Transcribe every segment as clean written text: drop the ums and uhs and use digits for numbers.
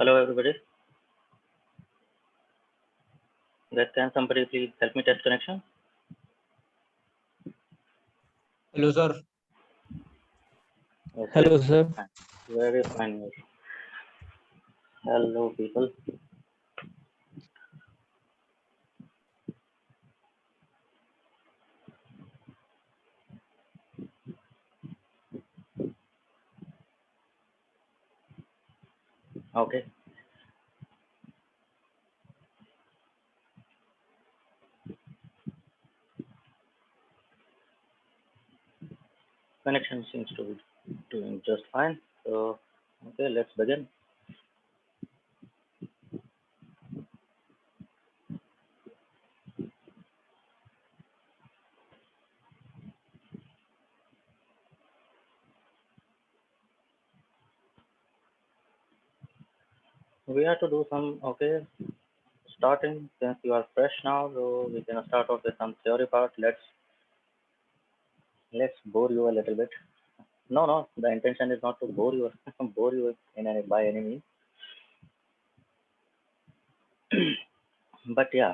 Hello everybody. Can somebody please help me test connection? Hello, sir. Okay. Hello, sir. Very fine. Hello people. Okay. Connection seems to be doing just fine. So, okay, let's begin. We have to do some, okay, starting since you are fresh now, so we can start off with some theory part. Let's bore you a little bit. No, the intention is not to bore you, bore you by any means. But yeah,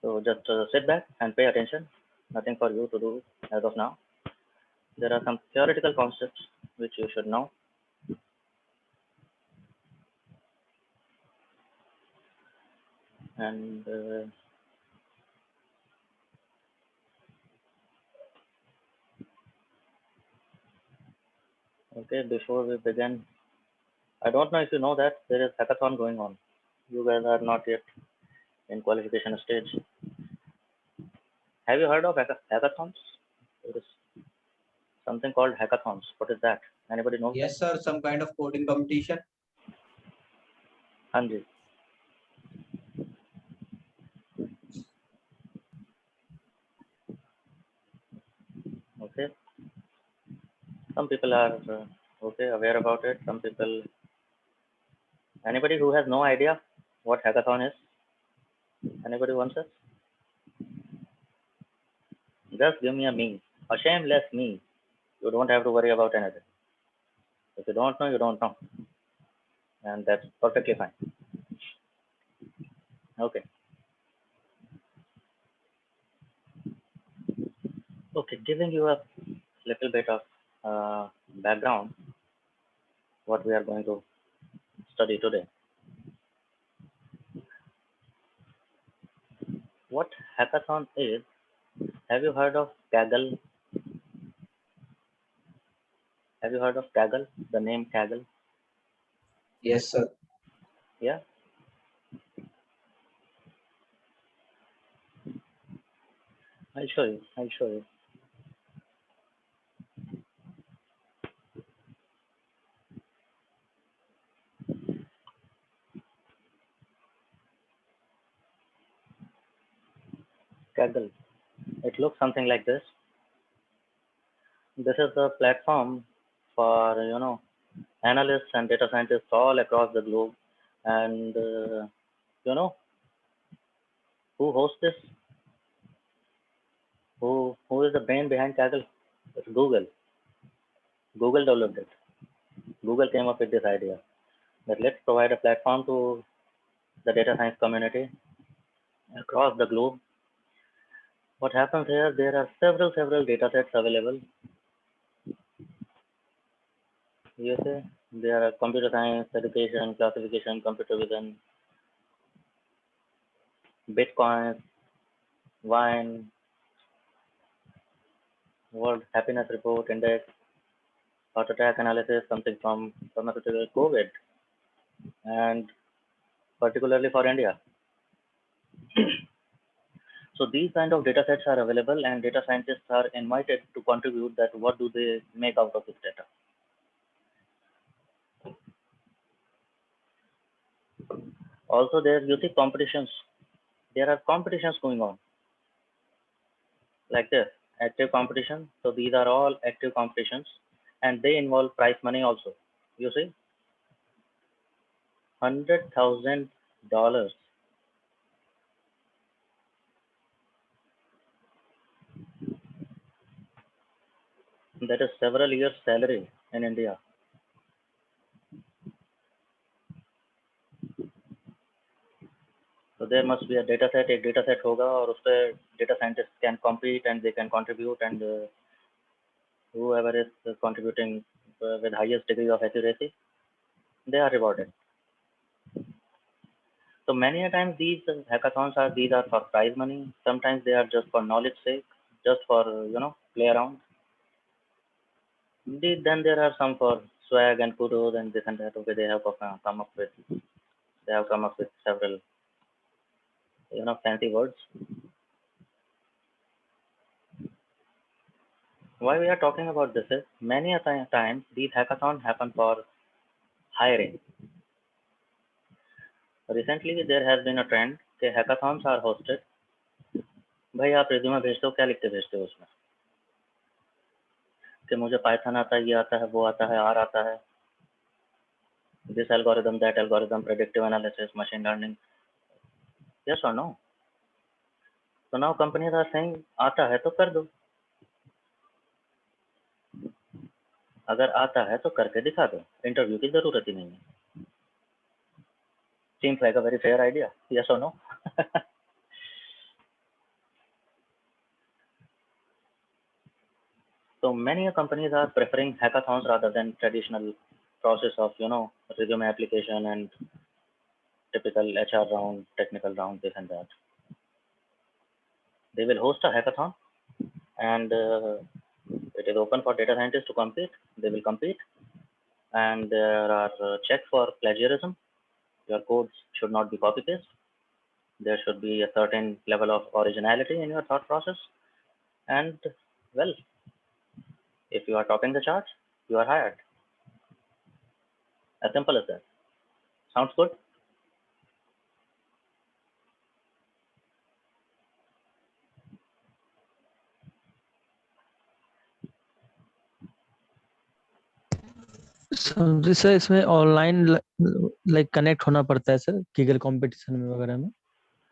so just sit back and pay attention. Nothing for you to do as of now. There are some theoretical concepts which you should know. And okay, before we begin, I don't know if you know that there is hackathon going on. You guys are not yet in qualification stage. Have you heard of hackathons? There is something called hackathons. What is that? Anybody know? Yes, sir. Some kind of coding competition. Hanji. Okay. Some people are okay aware about it. Some people. Anybody who has no idea what hackathon is? Anybody wants it? Just give me a me. A shameless me. You don't have to worry about anything. If you don't know, you don't know. And that's perfectly fine. Okay. Okay, giving you a little bit of background, what we are going to study today. What hackathon is? Have you heard of Kaggle? Have you heard of Kaggle? The name Kaggle? Yes, sir. Yeah. I'll show you. I'll show you. Kaggle. It looks something like this. This is the platform for analysts and data scientists all across the globe. And you know who hosts this? Who is the brain behind Kaggle? It's Google. Google developed it. Google came up with this idea that let's provide a platform to the data science community across the globe. What happens here, there are several data sets available. You say there are computer science, education, classification, computer vision, Bitcoin, wine, World Happiness Report Index, heart attack analysis, something from pharmaceutical COVID, and particularly for India. So these kind of data sets are available and data scientists are invited to contribute that what do they make out of this data. Also there you see competitions. There are competitions going on like this, active competition. So these are all active competitions and they involve prize money also. You see, $100,000. That is several years salary in India. there must be a data set. एक data set होगा और उस पर data scientists can compete and they can contribute, and whoever is contributing with highest degree of accuracy, they are rewarded. So many a times these hackathons are for prize money. Sometimes they are just for knowledge sake, just for play around. Then there are some for swag and kudos and this and that. Okay, they have come up with several fancy words. Why we are talking about this is many a time these hackathons happen for hiring. Recently there has been a trend कि hackathons are hosted. भाई आप resume भेजते हो, क्या लिख के भेजते हो उसमें कि मुझे पाइथन आता है, ये आता है, वो आता है, आर आता है, this algorithm, that algorithm, predictive analysis, machine learning, yes or no? So now companies are saying आता है तो कर दो, अगर आता है तो करके दिखा दो, इंटरव्यू की जरूरत ही नहीं है. Seems like a very fair idea, yes or no? So many companies are preferring hackathons rather than traditional process of resume application and typical HR round, technical round, this and that. They will host a hackathon, and it is open for data scientists to compete. They will compete, and there are checks for plagiarism. Your codes should not be copy paste. There should be a certain level of originality in your thought process, and well, if you are topping the charts, you are hired. As simple as that. Sounds good? समझे sir, इसमें online like connect होना पड़ता है sir गीगल competition में वगैरह में?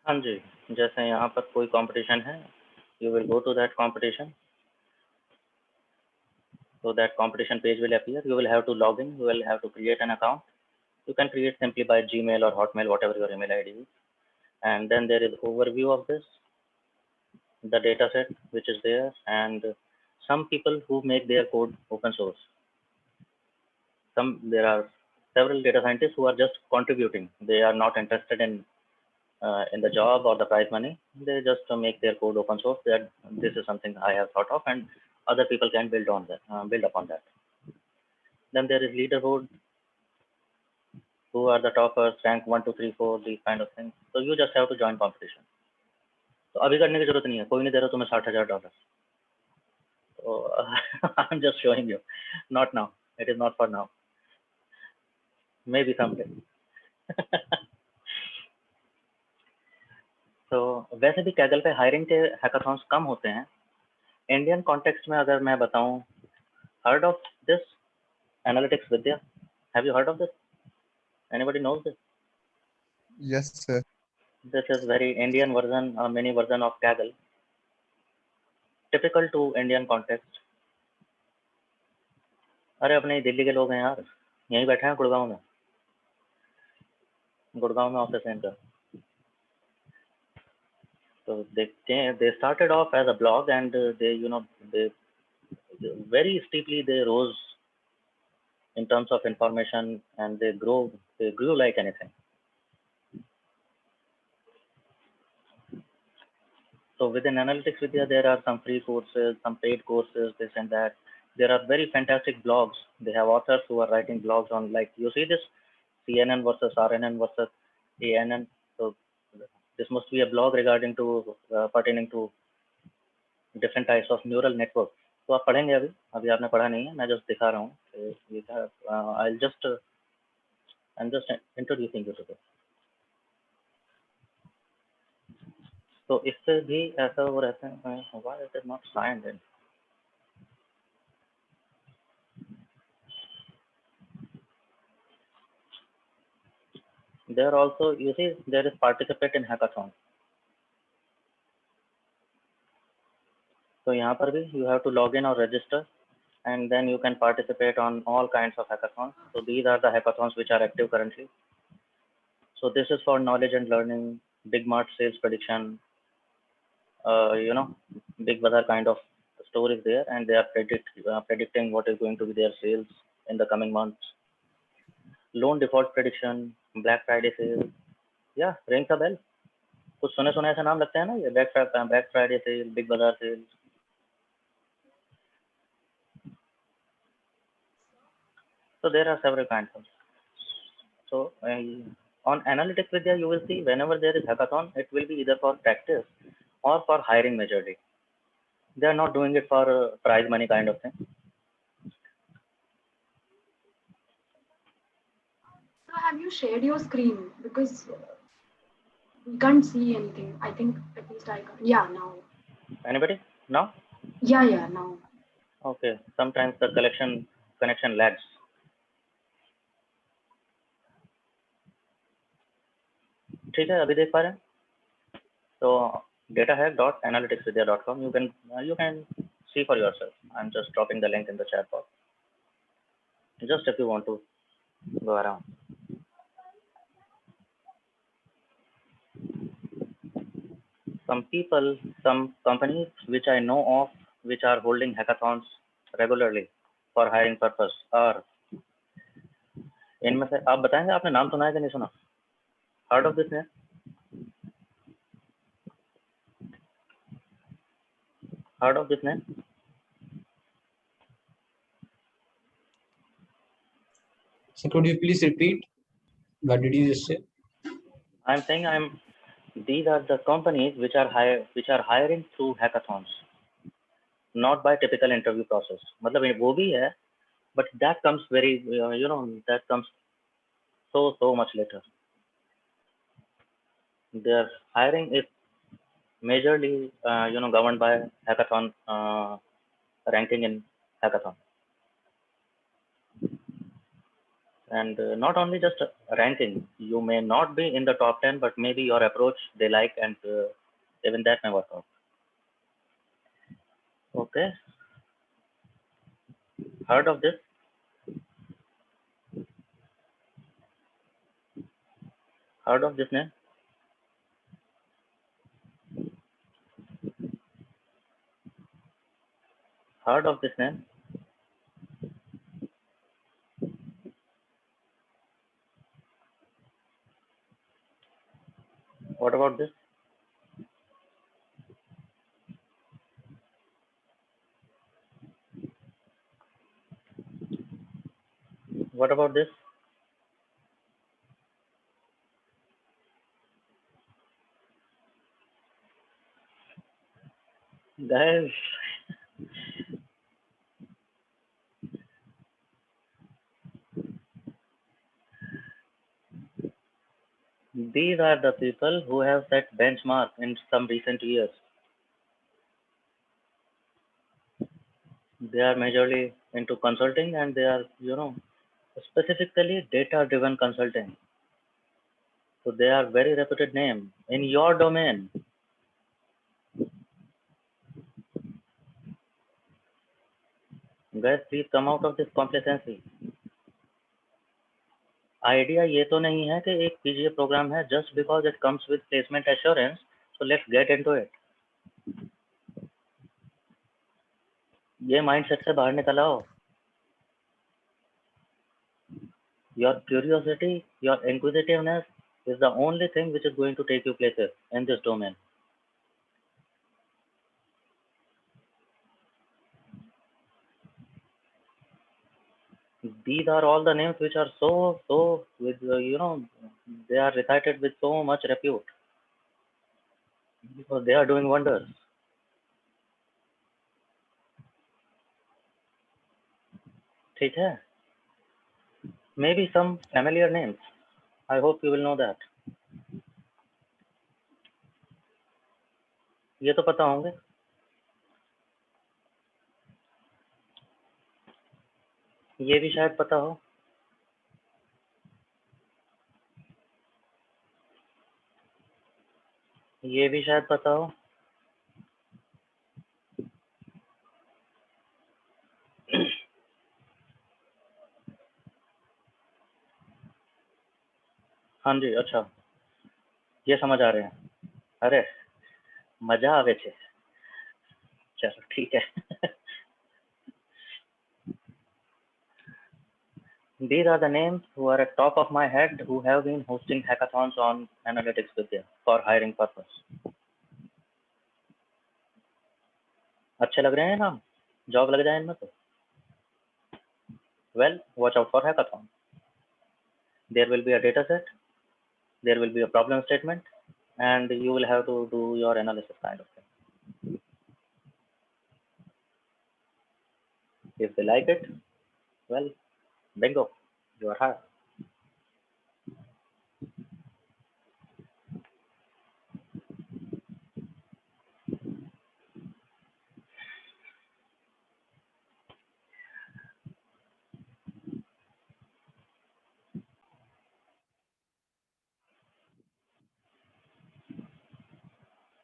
हाँ जी, जैसे यहाँ पर कोई कंपटीशन है, you will go to that competition. So that competition page will appear. You will have to log in. You will have to create an account. You can create simply by Gmail or Hotmail, whatever your email ID is. And then there is overview of this, the data set which is there, and some people who make their code open source. There are several data scientists who are just contributing. They are not interested in the job or the prize money. They just make their code open source. That this is something I have thought of, and other people can build on that, build upon that. Then there is leaderboard. Who are the toppers? Rank 1, 2, 3, 4. These kind of things. So you just have to join competition. तो अभी करने की जरूरत नहीं है, कोई नहीं दे रहा तुम्हें $60,000. So I'm just showing you. Not now. It is not for now. Maybe someday. तो वैसे भी कैगल पे हायरिंग के हैकाथॉन्स कम होते हैं. इंडियन कॉन्टेक्स्ट में अगर मैं बताऊं, heard of this Analytics Vidya? Have you heard of this? Anybody knows this? Yes, sir. This is very Indian version, a mini version of Kaggle. Typical to Indian context. अरे अपने दिल्ली के लोग हैं यार, यहीं बैठे हैं गुड़गांव में ऑफिस है इनका. So they started off as a blog, and they very steeply they rose in terms of information, and they grew like anything. So within Analytics Vidya, there are some free courses, some paid courses, this and that. There are very fantastic blogs. They have authors who are writing blogs on, like, you see this CNN versus RNN versus ANN. So this must be a blog regarding to pertaining to different types of neural networks. तो आप पढ़ेंगे अभी आपने पढ़ा नहीं है, मैं just दिखा रहा हूँ. I'm just introducing you to this. तो इससे भी ऐसा वो रहता है, why it is not signed in? There also, you see, there is participate in hackathon. So यहाँ पर भी you have to log in or register, and then you can participate on all kinds of hackathons. So these are the hackathons which are active currently. So this is for knowledge and learning. Big Mart sales prediction, Big Bazaar kind of store is there, and they are predicting what is going to be their sales in the coming months. Loan default prediction, Black Friday sale, yeah, rings a bell. कुछ सुने सुने ऐसे नाम लगते हैं ना ये, Black Friday sale, Big Bazaar sale. So there are several kinds of. So on Analytics Vidya, you will see whenever there is hackathon, it will be either for practice or for hiring majorly. They are not doing it for prize money kind of thing. So have you shared your screen? Because we can't see anything. I think at least I can't. Yeah, now. Anybody? No? Yeah, now. Okay. Sometimes the connection lags. ठीक है, अभी देख पा रहे हैं? So datahack.analyticsvidya.com. You can see for yourself. I'm just dropping the link in the chat box. Just if you want to go around. Some companies which I know of, which are holding hackathons regularly for hiring purpose are, इनमें से आप बताएंगे आपने नाम सुना है कि नहीं सुना? Heard of this name? Heard of this name? So could you please repeat? What did you just say? I'm saying these are the companies which are hiring through hackathons, not by typical interview process. मतलब वो भी है, but that comes that comes so much later. Their hiring is majorly governed by hackathon ranking in hackathon, and not only just ranking. You may not be in the top 10, but maybe your approach they like, and even that may work out. Okay, heard of this? Heard of this name? Heard of this name? What about this? What about this? Guys, these are the people who have set benchmark in some recent years. They are majorly into consulting, and they are, specifically data-driven consulting. So they are very reputed name in your domain. Guys, please come out of this complacency. Idea ये तो नहीं है कि एक PGA programme है just because it comes with placement assurance, so let's get into it. ये mindset से बाहर निकल आओ. Your curiosity, your inquisitiveness is the only thing which is going to take you places in this domain. These are all the names which are so with they are recited with so much repute because they are doing wonders. ठीक है? Maybe some familiar names. I hope you will know that. ये तो पता होंगे. ये भी शायद पता हो. ये भी शायद पता हो. हाँ जी, अच्छा. ये समझ आ रहे हैं? अरे मजा आवे छे। चलो ठीक है। These are the names who are at top of my head who have been hosting hackathons on Analytics Vidya for hiring purpose. अच्छे लग रहे हैं नाम? जॉब लग जाए इनमें तो? Well, watch out for hackathon. There will be a data set, there will be a problem statement, and you will have to do your analysis kind of thing. If they like it, well, bingo, you are hired.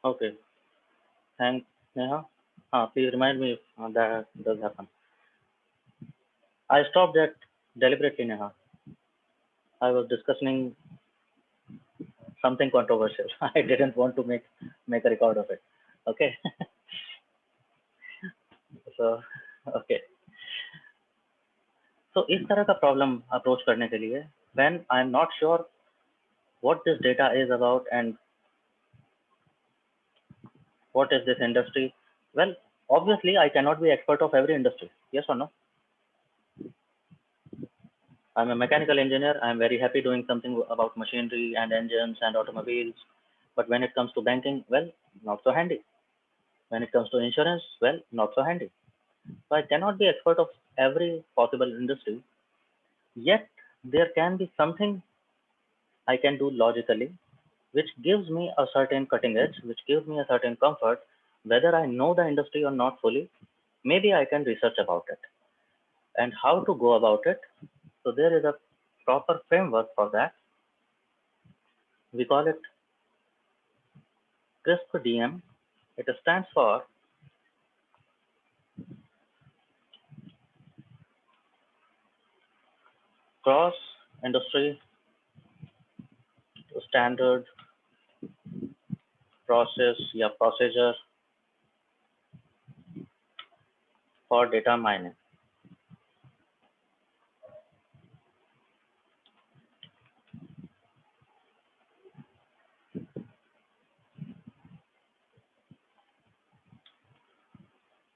Okay, thanks, Neha. Please remind me if that does happen. I stopped that deliberately, Neha. I was discussing something controversial. I didn't want to make a record of it. Okay. So, okay. So इस तरह का problem approach करने के लिए when I'm not sure what this data is about and what is this industry, well, obviously I cannot be expert of every industry. Yes or no? I'm a mechanical engineer. I'm very happy doing something about machinery and engines and automobiles. But when it comes to banking, well, not so handy. When it comes to insurance, well, not so handy. So I cannot be expert of every possible industry. Yet there can be something I can do logically, which gives me a certain cutting edge, which gives me a certain comfort, whether I know the industry or not fully. Maybe I can research about it and how to go about it. So there is a proper framework for that. We call it CRISP DM. It stands for Cross Industry Standard Process या Procedure for Data Mining.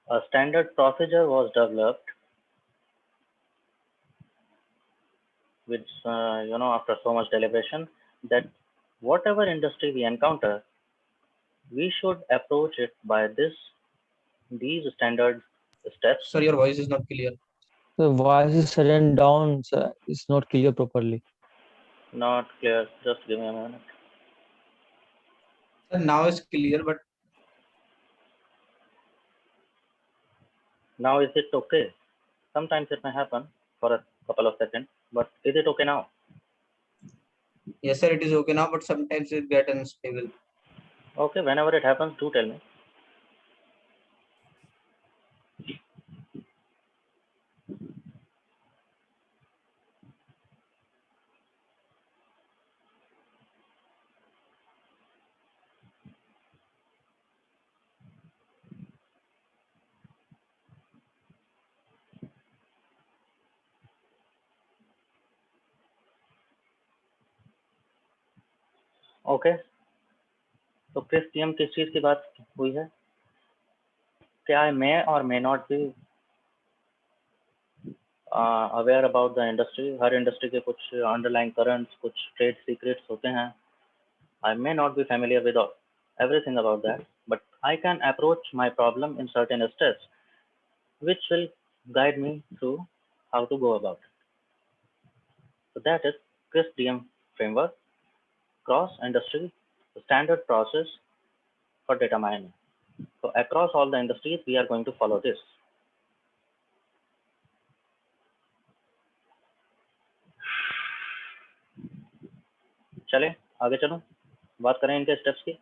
A standard procedure was developed with, after so much deliberation, that whatever industry we encounter, we should approach it by these standard steps. Sir, your voice is not clear. The voice is sudden down, sir. It's not clear properly. Not clear. Just give me a minute. Sir, now it's clear, but Now is it okay? Sometimes it may happen for a couple of seconds, but is it okay now? yes, sir, it is okay now, but sometimes it get unstable. Okay, whenever it happens, do tell me. Okay, तो किस team किस चीज की बात हुई है? क्या आई मे और may not be aware about the industry? Her industry के कुछ अंडरलाइंग करंट्स, कुछ ट्रेड सीक्रेट्स होते हैं. I may not be familiar with everything about that, but I can approach my problem in certain steps, which will guide me through how to go about it. So that is CRISP DM framework, cross industry standard process for data mining. So across all the industries, we are going to follow this. चले आगे चलो, बात करें इनके steps की.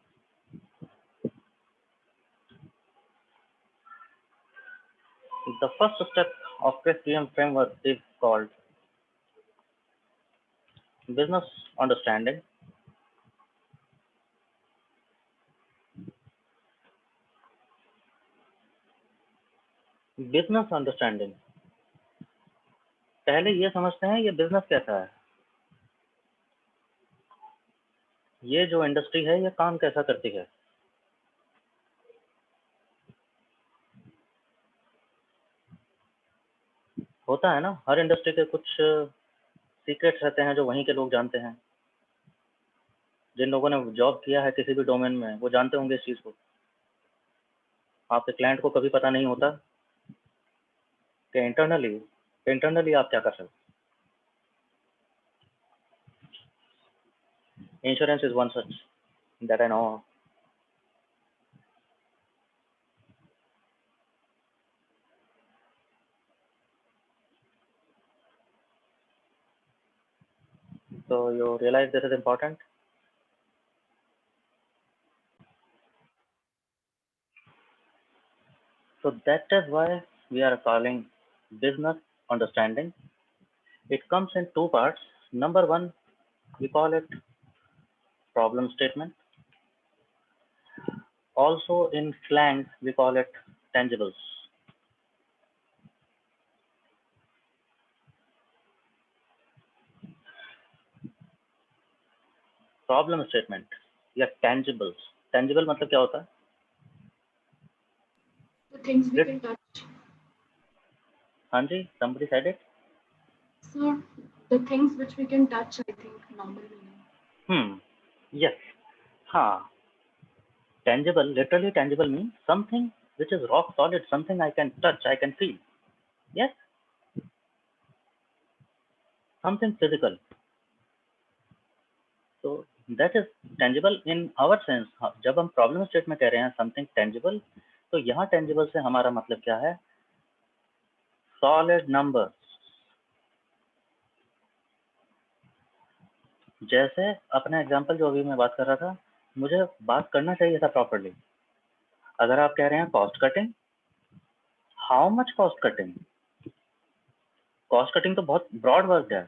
The first step of CRISP DM framework is called business understanding. Business understanding, पहले ये समझते हैं ये बिजनेस कैसा है, ये जो इंडस्ट्री है ये काम कैसा करती है। होता है ना, हर इंडस्ट्री के कुछ सीक्रेट्स रहते हैं जो वहीं के लोग जानते हैं। जिन लोगों ने जॉब किया है किसी भी डोमेन में वो जानते होंगे इस चीज को। आपके क्लाइंट को कभी पता नहीं होता कि इंटरनली आप क्या कर रहे हो। Insurance is one such that I know. So you realize this is important. So that is why we are calling business understanding. It comes in two parts. Number one, we call it problem statement. Also in slang, we call it tangibles. Problem statement या tangibles. Tangible मतलब क्या होता है? The things we can touch. हाँ जी, somebody said it. So the things which we can touch, I think, normal meaning. Yes. हाँ. Tangible, literally tangible means something which is rock solid, something I can touch, I can feel. Yes. Something physical. So that is tangible in our sense. जब हम problem state में कह रहे हैं something tangible, तो यहाँ tangible से हमारा मतलब क्या है? Solid number. जैसे अपना एग्जांपल जो अभी मैं बात कर रहा था, मुझे बात करना चाहिए था प्रॉपर्ली। अगर आप कह रहे हैं cost cutting, how much cost cutting? Cost cutting तो बहुत ब्रॉड वर्ड है।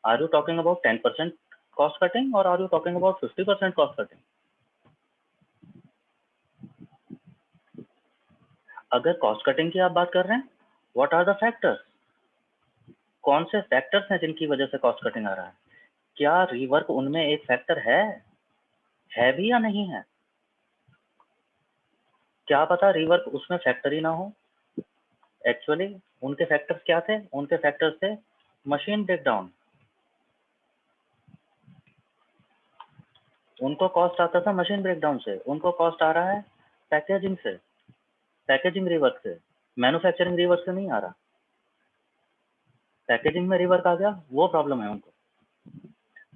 Are you talking about 10% cost cutting और are you talking about 50% cost cutting? अगर कॉस्ट कटिंग की आप बात कर रहे हैं, व्हाट आर द फैक्टर्स? कौन से फैक्टर्स हैं जिनकी वजह से कॉस्ट कटिंग आ रहा है? क्या रीवर्क उनमें एक फैक्टर है भी या नहीं है? क्या पता रीवर्क उसमें फैक्टर ही ना हो। एक्चुअली उनके फैक्टर्स क्या थे? उनके फैक्टर्स थे मशीन ब्रेकडाउन। उनको कॉस्ट आता था मशीन ब्रेकडाउन से, उनको कॉस्ट आ रहा है पैकेजिंग से, पैकेजिंग रिवर्क से, मैन्युफैक्चरिंग रिवर्क से नहीं आ रहा। पैकेजिंग में रिवर्क आ गया, वो प्रॉब्लम है उनको।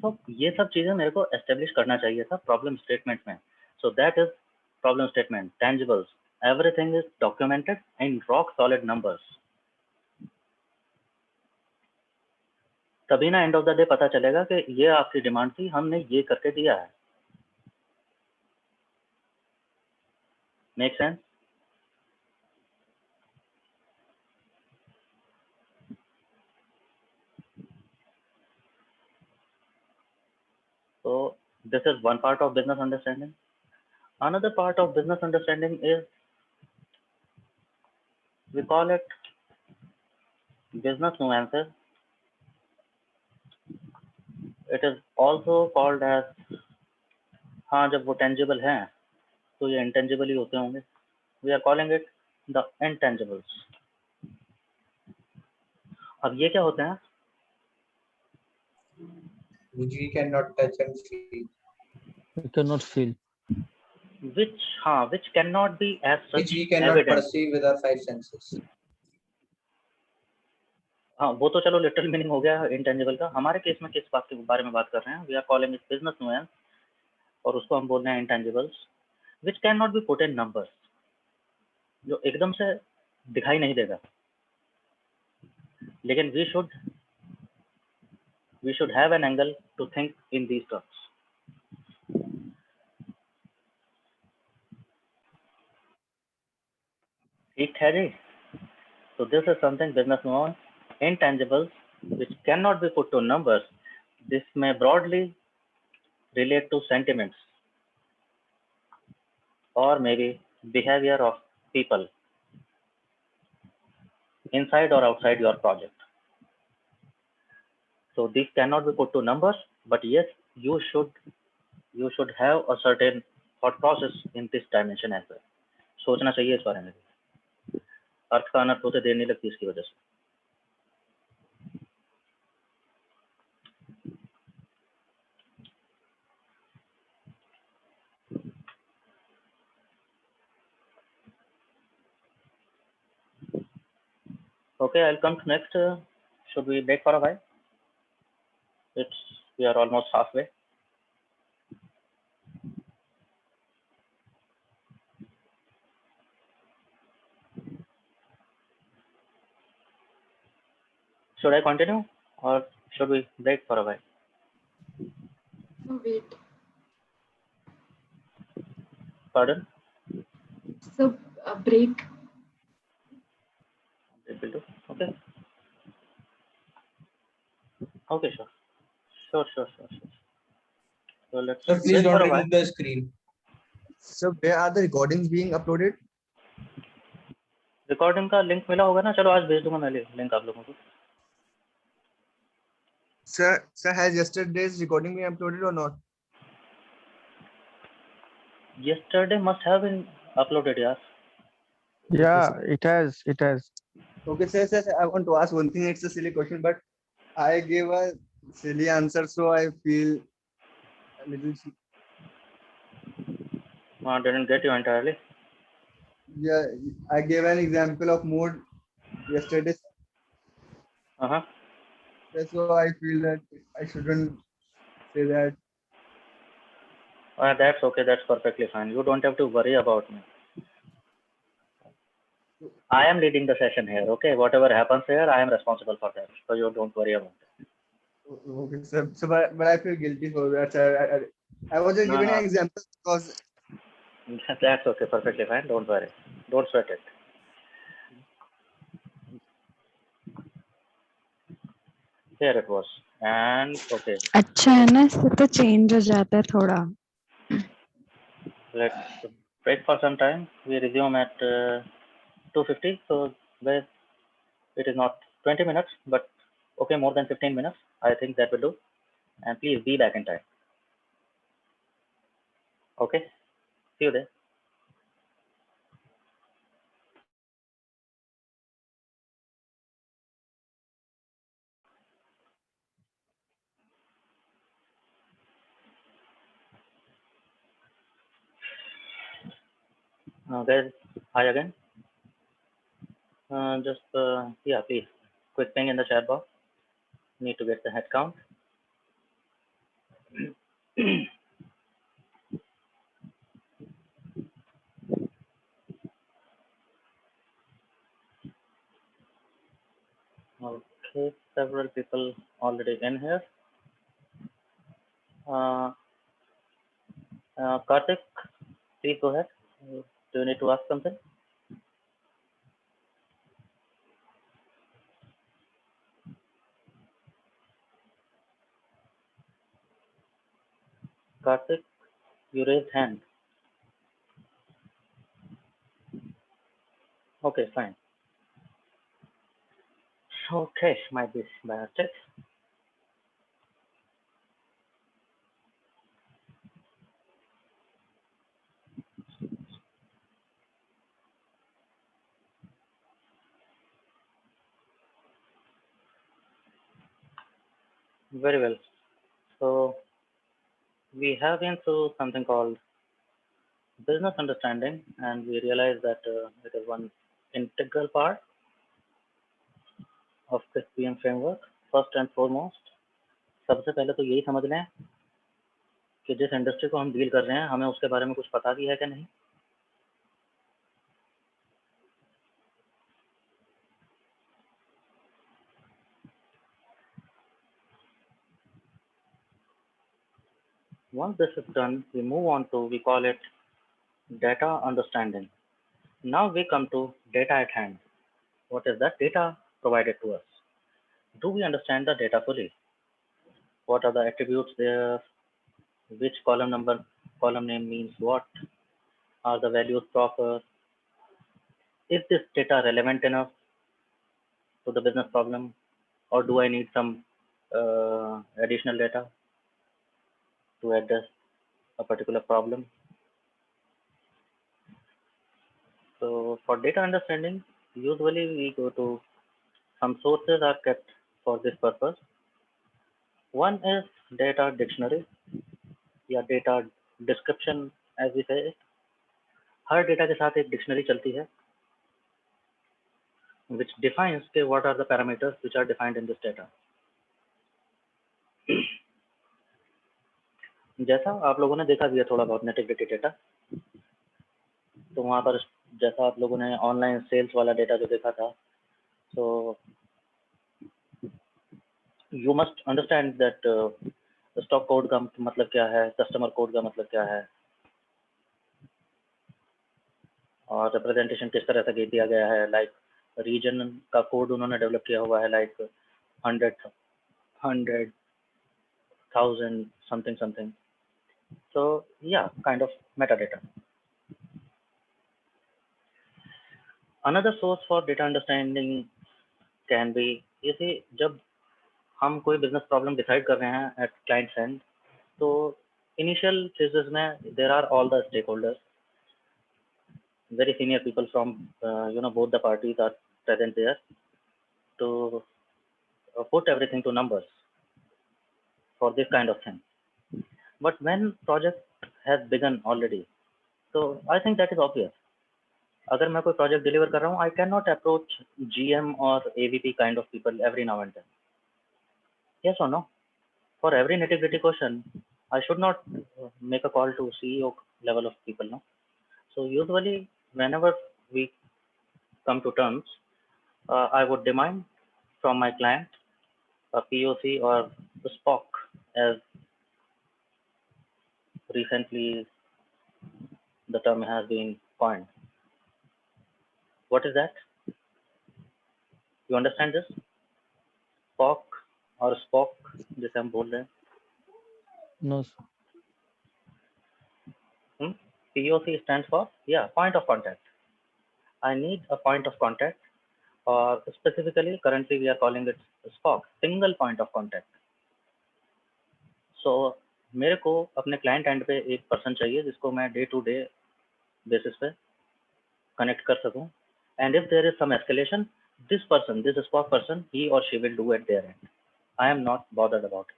तो ये सब चीजें मेरे को एस्टेब्लिश करना चाहिए था प्रॉब्लम स्टेटमेंट में। सो that is problem statement, tangibles. Everything is documented in rock solid numbers. तभी ना एंड ऑफ द डे पता चलेगा कि ये आपकी डिमांड थी, हमने ये करके दिया है। Make sense? So this is one part of business understanding. Another part of business understanding is, we call it business nuances. It is also called as, हाँ जब वो tangible हैं तो ये intangible ही होते होंगे। We are calling it the intangibles. अब ये क्या होते हैं? which we cannot touch and feel, We cannot feel. which cannot be as such which we cannot evident. perceive with our five senses. हाँ वो तो चलो लिटरल मीनिंग हो गया इंटेंजिबल का। हमारे केस में किस बात के बारे में बात कर रहे हैं? We are calling it business nuance और उसको हम बोल रहे हैं intangibles, which can not be put in numbers, जो एकदम से दिखाई नहीं देगा। लेकिन we should have an angle to think in these terms. ठीक है जी। So this is something business nuance, intangibles, which cannot be put to numbers. This may broadly relate to sentiments or maybe behavior of people. inside or outside your project. So these cannot be put to numbers, but yes, you should have a certain thought process in this dimension as well. सोचना चाहिए इस बारे में भी। अर्थ का अनर्थ होते देर नहीं लगती इसकी वजह से। Okay, I'll come to next. Should we break for a while? We are almost halfway. Should I continue or should we break for a while? No, wait. Pardon? So, a break. It will do. Okay. Okay, sure. Sure. So let's Sir, please break don't for a while. remove the screen. So where are the recordings being uploaded? Recording का link मिला होगा ना, चलो आज भेज दूंगा मैं link आप लोगों को। Sir, has yesterday's recording been uploaded or not? Yesterday must have been uploaded, यार। Yeah, it has. Okay, sir, I want to ask one thing. It's a silly question, but I gave a silly answer, so I feel a little. Didn't get you entirely. Yeah, I gave an example of mode yesterday, so I feel that I shouldn't say that. That's okay. That's perfectly fine. You don't have to worry about me. I am leading the session here. Okay, whatever happens here, I am responsible for that. So you don't worry about it. Okay, sir. So, but I feel guilty for that, sir. I was just giving an example because. That's okay. Perfectly fine. Don't worry. Don't sweat it. Here it was. And okay. अच्छा है ना, इससे तो change हो जाता है थोड़ा। Let's break for some time. We resume at 2:50. So it is not 20 minutes, but okay, more than 15 minutes. I think that will do. And please be back in time. Okay. See you there. Guys, hi again. Yeah, please, quick thing in the chat box. Need to get the head count. Okay, several people already in here. Karthik, please go ahead. Do you need to ask something? Karthik, you raised hand. Okay, fine. Okay, might be by mistake. Very well. So we have been through something called business understanding, and we realize that it is one integral part of this PM framework. First and foremost, सबसे पहले तो यही समझ लें कि जिस industry को हम डील कर रहे हैं हमें उसके बारे में कुछ पता भी है कि नहीं। Once this is done, we move on to, we call it data understanding. Now we come to data at hand. What is that data provided to us? Do we understand the data fully? What are the attributes there? Which column name means what? Are the values proper? Is this data relevant enough? to the business problem, or do I need some additional data to address a particular problem? So for data understanding, usually we go to some sources are kept for this purpose. One is data dictionary या data description as we say it. Her data के साथ एक dictionary चलती है which defines के what are the parameters which are defined in this data. जैसा आप लोगों ने देखा भी है थोड़ा बहुत नेटिविटी डेटा, तो वहाँ पर जैसा आप लोगों ने ऑनलाइन सेल्स वाला डेटा जो देखा था, so you must understand that stock code का मतलब क्या है, कस्टमर कोड का मतलब क्या है, और रिप्रेजेंटेशन किस तरह से दिया गया है. लाइक रीजन का कोड उन्होंने डेवलप किया हुआ है, like 100,000 something something. So yeah, kind of metadata. Another source for data understanding can be, you see, जब हम कोई बिजनेस प्रॉब्लम डिसाइड कर रहे हैं एट क्लाइंट एंड, तो इनिशियल फेजेस में there are all the stakeholders, very senior people from both the parties are present there to put everything to numbers for this kind of thing. But when project has begun already, so I think that is obvious. अगर मैं कोई project deliver कर रहा हूँ, I cannot approach GM or AVP kind of people every now and then. Yes or no? For every nitty-gritty question, I should not make a call to CEO level of people, no? So usually, whenever we come to terms, I would demand from my client a POC or the SPOC, as recently the term has been coined. What is that? You understand this? SPOC or SPOC, जिसे हम बोल रहे हैं. No, sir. POC stands for, yeah, point of contact. I need a point of contact, or specifically currently we are calling it SPOC, single point of contact. So मेरे को अपने client and पे एक पर्सन चाहिए जिसको मैं day to day basis पे connect कर सकूं, and if there is some escalation, this person, this SPOC person, he or she will do at their end. I am not bothered about it.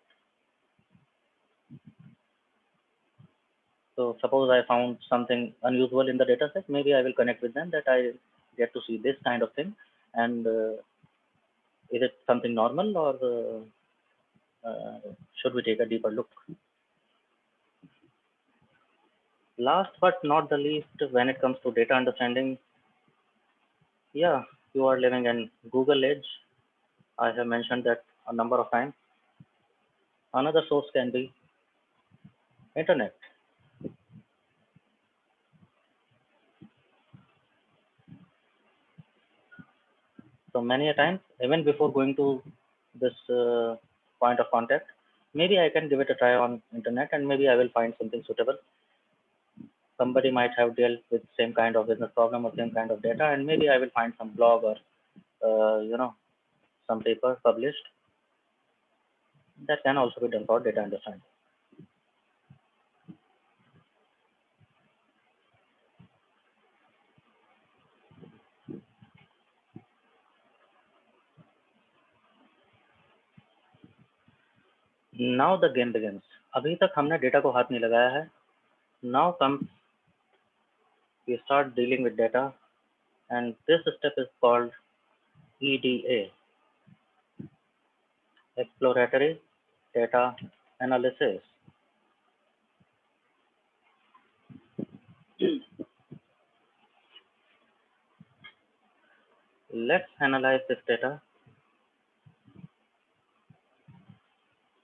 So suppose I found something unusual in the data set, maybe I will connect with them that I get to see this kind of thing, and is it something normal, or should we take a deeper look? Last but not the least, when it comes to data understanding, yeah, you are living in Google age. I have mentioned that a number of times. Another source can be internet. So many a times, even before going to this point of contact, maybe I can give it a try on internet, and maybe I will find something suitable. Somebody might have dealt with same kind of business problem or same kind of data, and maybe I will find some blog or some paper published. That can also be done for data understanding. Now the game begins. अभी तक हमने data को हाथ नहीं लगाया है. Now comes, we start dealing with data, and this step is called EDA, exploratory data analysis. Let's analyze this data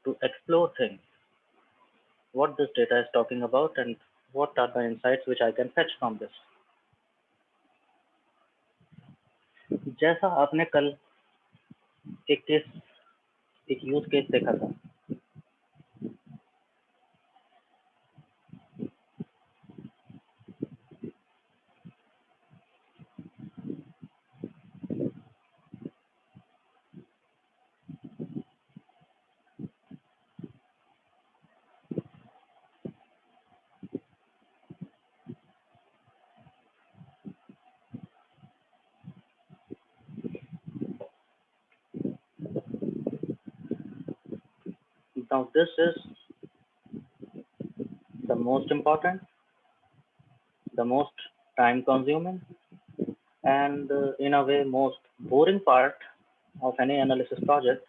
to explore things, what this data is talking about, and what are the insights which I can fetch from this. जैसा आपने कल एक use case देखा था, Now this is the most important, the most time consuming, and in a way most boring part of any analysis project,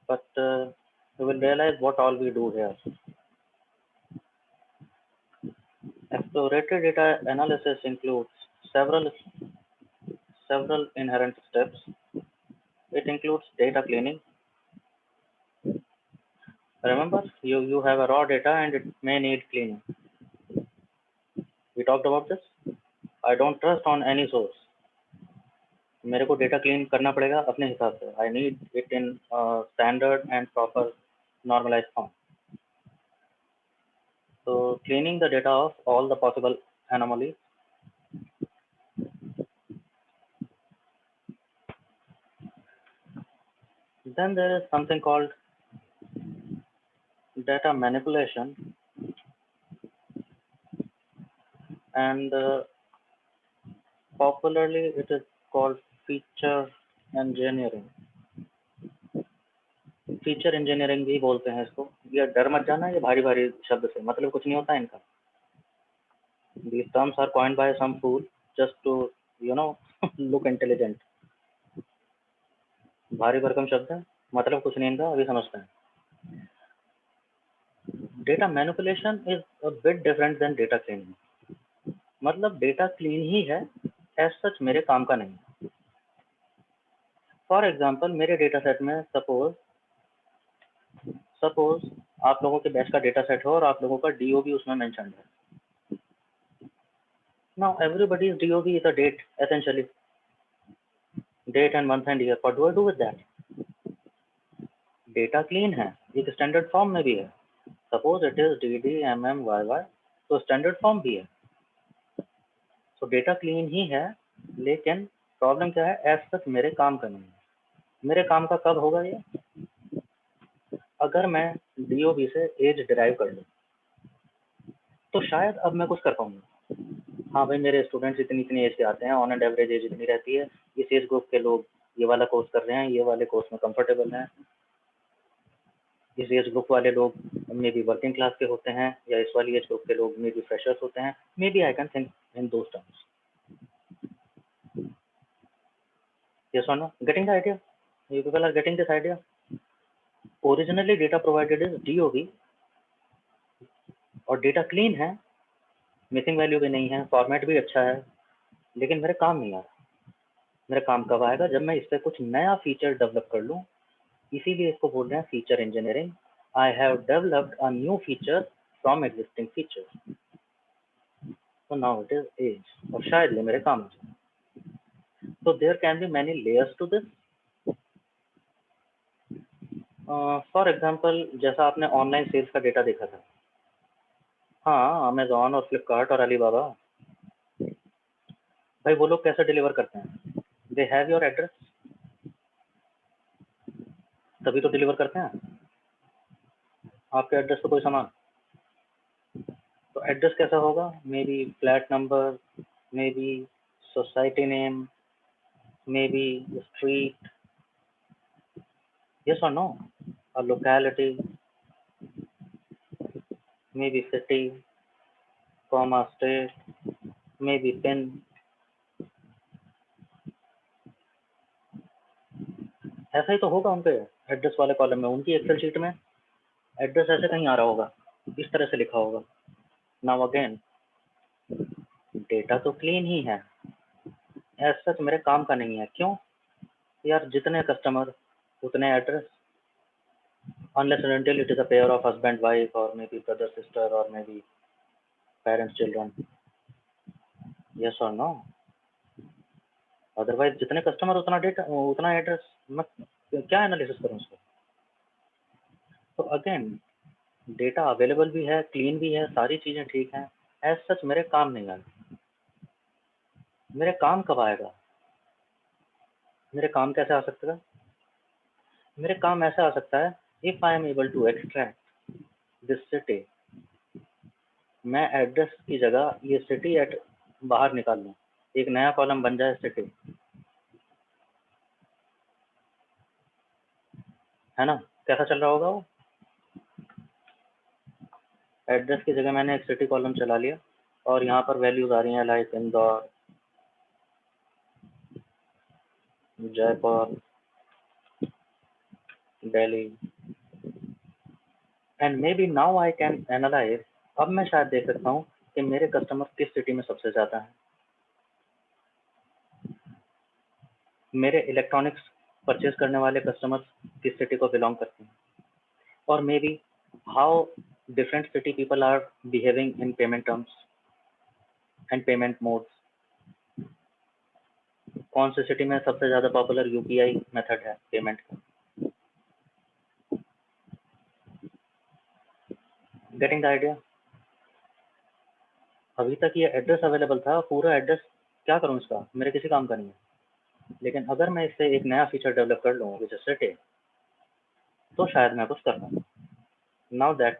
but you will realize what all we do here. Exploratory data analysis includes several inherent steps. It includes data cleaning. Remember, you have a raw data and it may need cleaning. We talked about this. I don't trust on any source. मेरे को data clean करना पड़ेगा अपने हिसाब से. I need it in standard and proper normalized form. So cleaning the data of all the possible anomalies. Then there is something called data manipulation, and popularly it is called feature engineering. Feature engineering भी बोलते हैं इसको. ये डर मत जाना, ये भारी भारी शब्द से मतलब कुछ नहीं होता है इनका. These terms are coined by some fool just to look intelligent. भारी भरकम शब्द है, मतलब कुछ नहीं इनका, अभी समझते हैं. Data manipulation is a bit different than data cleaning. मतलब डेटा क्लीन ही है, एज सच मेरे काम का नहीं. फॉर एग्जाम्पल मेरे डेटा सेट में सपोज आप लोगों के बैच का डेटा सेट हो और आप लोगों का DOB उसमें मेंशन्ड है. Now everybody's DOB is a date, essentially. Date and month and year. What do I do with that? Data clean है, एक स्टैंडर्ड फॉर्म में भी है. Suppose it is DD MM YY, तो स्टैंडर्ड फॉर्म भी है. तो डेटा क्लीन ही है, लेकिन प्रॉब्लम क्या है, एज सच मेरे काम का नहीं है. मेरे काम का कब होगा ये? अगर मैं DOB से एज डिराइव कर लूँ तो शायद अब मैं कुछ कर पाऊंगा. हाँ भाई, मेरे स्टूडेंट्स इतनी एज के आते हैं, ऑन एंड एवरेज एज इतनी रहती है, इस एज ग्रुप के लोग ये वाला कोर्स कर रहे हैं, ये वाले कोर्स में कंफर्टेबल हैं, इस एज ग्रुप वाले लोग मे बी वर्किंग क्लास के होते हैं, या इस वाली एज ग्रुप के लोग मे बी फ्रेशर्स होते हैं. Maybe I can think in those terms. Yes or no? Getting the idea? You people are getting this idea? Originally data provided is DOB और डेटा क्लीन है, missing value भी नहीं है, format भी अच्छा है, लेकिन मेरे काम नहीं आ रहा. मेरा काम कब आएगा? जब मैं इस पर कुछ नया फीचर डेवलप कर लूँ. इसीलिए इसको बोल रहे हैं feature engineering. I have developed a new feature from existing feature. So now it is age, और शायद ये मेरे काम आ जाए. So there can be many layers to this. For example, जैसा आपने ऑनलाइन सेल्स का डेटा देखा था. हाँ, अमेजॉन और फ्लिपकार्ट और अलीबाबा, भाई वो लोग कैसे डिलीवर करते हैं? दे हैव योर एड्रेस, तभी तो डिलीवर करते हैं. आपके एड्रेस पे कोई सामान, तो एड्रेस कैसा होगा? May be flat number, may be society name, may be street. yes or no? A locality, maybe city, comma state, maybe pin. ऐसा ही तो होगा उनके एड्रेस वाले कॉलम में. उनकी एक्सेल शीट में एड्रेस ऐसे कहीं आ रहा होगा, इस तरह से लिखा होगा. नाउ अगेन, डेटा तो क्लीन ही है, एज सच मेरे काम का नहीं है. क्यों यार? जितने कस्टमर उतने address. Unless and until it is a pair of husband wife, or maybe brother sister, or maybe parents children. Yes or no? Otherwise जितने कस्टमर उतना डेटा उतना एड्रेस. मैं क्या एनालिसिस करूँ उसको? तो अगेन डेटा अवेलेबल भी है, क्लीन भी है, सारी चीजें ठीक हैं, एज सच मेरे काम नहीं आएगा. मेरे काम कब आएगा? मेरे काम कैसे आ सकता है? मेरे काम ऐसे आ सकता है, if I am able to extract this city, मैं एड्रेस की जगह ये सिटी एट बाहर निकाल लूँ, एक नया कॉलम बन जाए सिटी, है ना? कैसा चल रहा होगा वो? एड्रेस की जगह मैंने एक सिटी कॉलम चला लिया और यहाँ पर वैल्यूज आ रही हैं like Indore, Jaipur, Delhi, and may be now I can analyse. अब मैं शायद देख सकता हूँ कि मेरे कस्टमर किस सिटी में सबसे ज़्यादा हैं, मेरे इलेक्ट्रॉनिक्स परचेज करने वाले कस्टमर्स किस सिटी को बिलोंग करते हैं, और maybe how different city people are behaving in payment terms and payment modes. कौन सी सिटी में सबसे ज़्यादा पॉपुलर यूपीआई मेथड है पेमेंट का। Getting the idea. अभी तक ये एड्रेस अवेलेबल था, पूरा एड्रेस क्या करूँ इसका, मेरे किसी काम का नहीं है, लेकिन अगर मैं इससे एक नया फीचर डेवलप कर लूँ विच इज सिटी, तो शायद मैं कुछ कर पाऊँ। Now that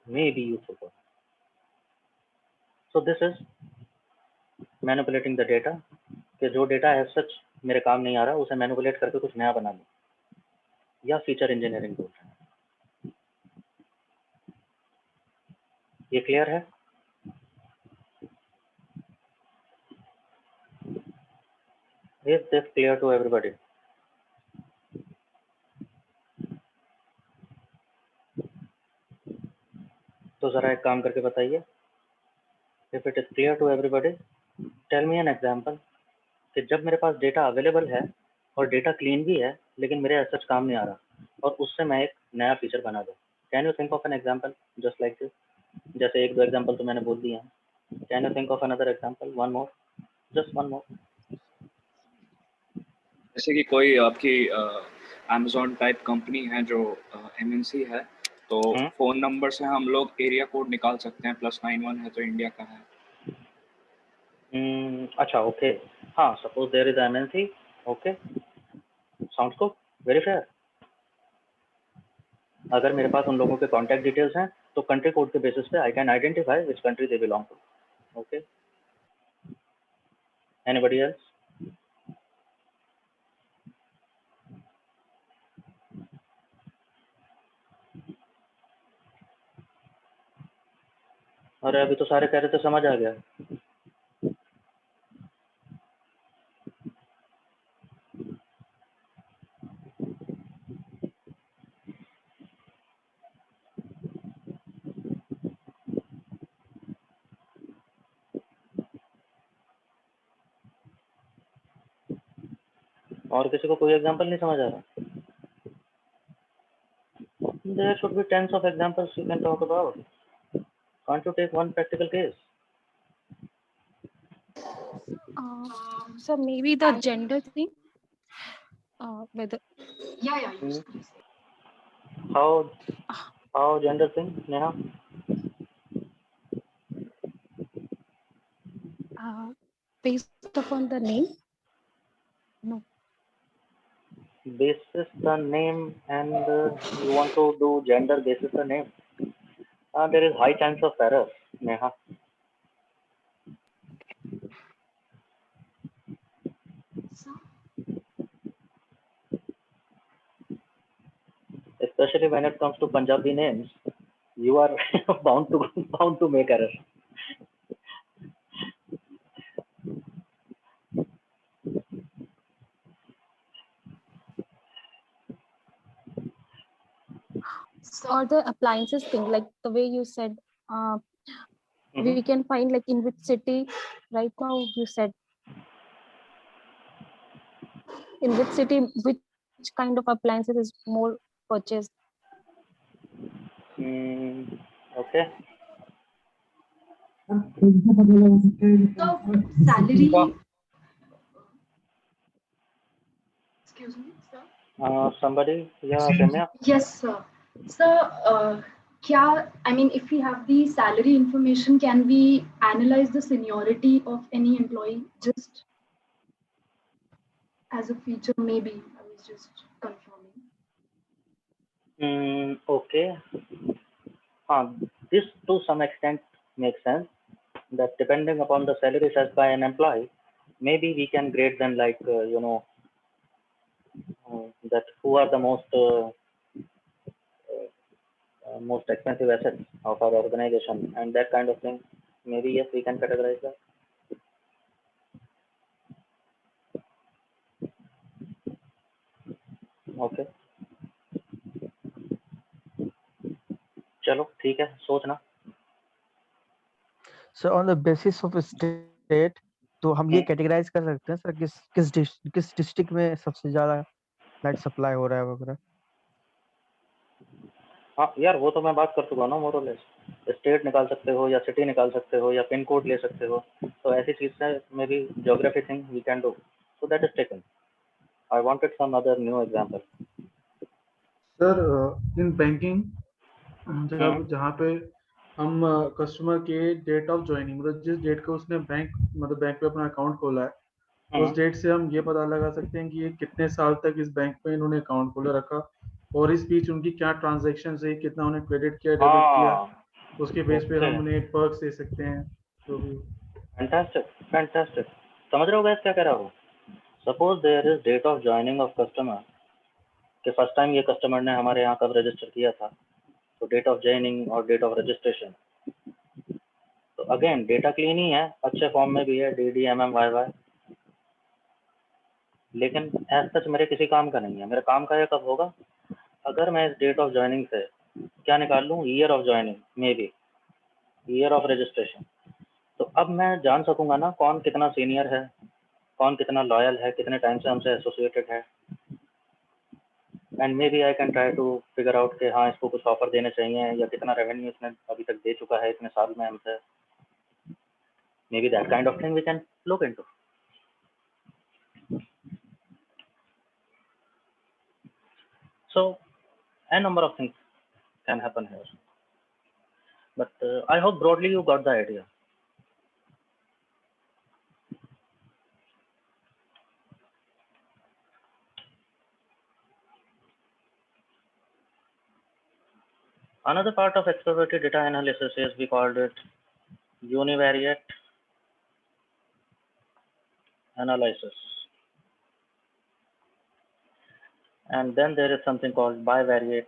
may be useful. So this is manipulating the data, कि जो डेटा है सच मेरे काम नहीं आ रहा उसे मैनिपुलेट करके कुछ नया बना लूँ, या फीचर इंजीनियरिंग बोल रहे हैं। ये क्लियर है? Is this clear to everybody? तो जरा एक काम करके बताइए, if it is clear to everybody tell me an example कि जब मेरे पास डेटा अवेलेबल है और डेटा क्लीन भी है लेकिन मेरे एज सच काम नहीं आ रहा, और उससे मैं एक नया फीचर बना दूँ। Can you think of an example just like this? जैसे एक दो एग्जांपल तो मैंने बोल दिए हैं, can you think of another example, one more, just one more? जैसे कि कोई आपकी अमेजोन टाइप कंपनी है जो एमएनसी है, तो फोन नंबर से हम लोग एरिया कोड निकाल सकते हैं, +91 है तो इंडिया का है। अच्छा, ओके, हाँ, suppose there is MNC, okay, sounds good, very fair. अगर मेरे पास उन लोगों के कॉन्टैक्ट डिटेल्स हैं तो कंट्री कोड के बेसिस पे I can identify which country they belong to. Okay, anybody else? अरे अभी तो सारे कह रहे थे समझ आ गया। और किसी को कोई एग्जांपल नहीं समझ आ रहा? There should be tens of examples you can talk about. Can't you take one practical case? So maybe the gender thing. Whether Yeah, you please. How gender thing, Neha? based upon the name. No. Basis the name, and you want to do gender basis the name? There is high chance of error, Neha. So, Especially when it comes to Punjabi names, you are bound to make error. Or the appliances thing, like the way you said, we can find like in which city right now. You said in which city which kind of appliances is more purchased. Okay. so salary. Excuse me, sir. Somebody, yeah, Ramya. Yes, sir. Sir, I mean, if we have the salary information, can we analyze the seniority of any employee just as a feature? Maybe I was just confirming. Okay. This to some extent makes sense, that depending upon the salary set by an employee, maybe we can grade them like, that who are the most most expensive assets of our organization and that kind of thing. Maybe yes, we can categorize that. Okay. चलो ठीक है, सोचना. Sir on the basis of state तो हम ये categorise कर सकते हैं सर किस डिस्ट्रिक्ट में सबसे ज्यादा लाइट सप्लाई हो रहा है वगैरह. हाँ यार, वो तो मैं बात कर चुका हूँ ना, मोर और लेस. स्टेट निकाल सकते हो या सिटी निकाल सकते हो या पिन कोड ले सकते हो, तो ऐसी चीज से maybe geography thing we can do, so that is taken. I wanted some other new example. Sir in banking जब जहाँ पे हम कस्टमर के डेट ऑफ ज्वाइनिंग, मतलब जिस डेट को उसने बैंक पे अपना अकाउंट खोला है, उस डेट से हम ये पता लगा सकते हैं कि ये कितने साल तक इस बैंक में इन्होंने अकाउंट खोला रखा और इस बीच उनकी क्या ट्रांजैक्शन रही, कितना उन्हें क्रेडिट किया, डेबिट किया, उसके बेस पे हम उन्हें पर्क्स दे सकते हैं. तो फैंटास्टिक, फैंटास्टिक. समझ रहे हो गैस क्या कह रहा हूँ? Suppose there is date of joining of customer, कि फर्स्ट टाइम ये कस्टमर ने हमारे यहाँ कब रजिस्टर किया था, तो डेट ऑफ ज्वाइनिंग और डेट ऑफ रजिस्ट्रेशन. तो अगेन डेटा क्लीन ही है, अच्छे फॉर्म में भी है, DDMMYY, लेकिन एज सच मेरे किसी काम का नहीं है. मेरे काम का ये कब होगा, अगर मैं इस डेट ऑफ ज्वाइनिंग से क्या निकाल लूँ, year of joining, may be year of registration. तो अब मैं जान सकूंगा ना कौन कितना सीनियर है, कौन कितना लॉयल है, कितने टाइम से हमसे एसोसिएटेड है. And maybe I can try to figure out कि हाँ इसको कुछ ऑफर देने चाहिए या कितना रेवेन्यू इसने अभी तक दे चुका है इतने साल में हमसे. Maybe that kind of thing we can look into. So a number of things can happen here, but I hope broadly you got the idea. Another part of exploratory data analysis is, we called it univariate analysis, and then there is something called bivariate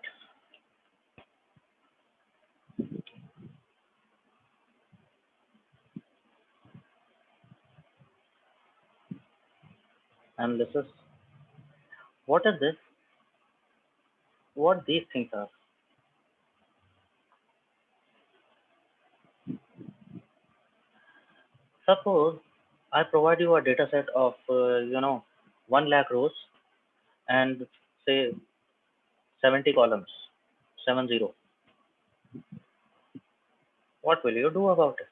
analysis. What is this? What these things are? Suppose I provide you a data set of 1 lakh rows and say 70 columns, 70. What will you do about it?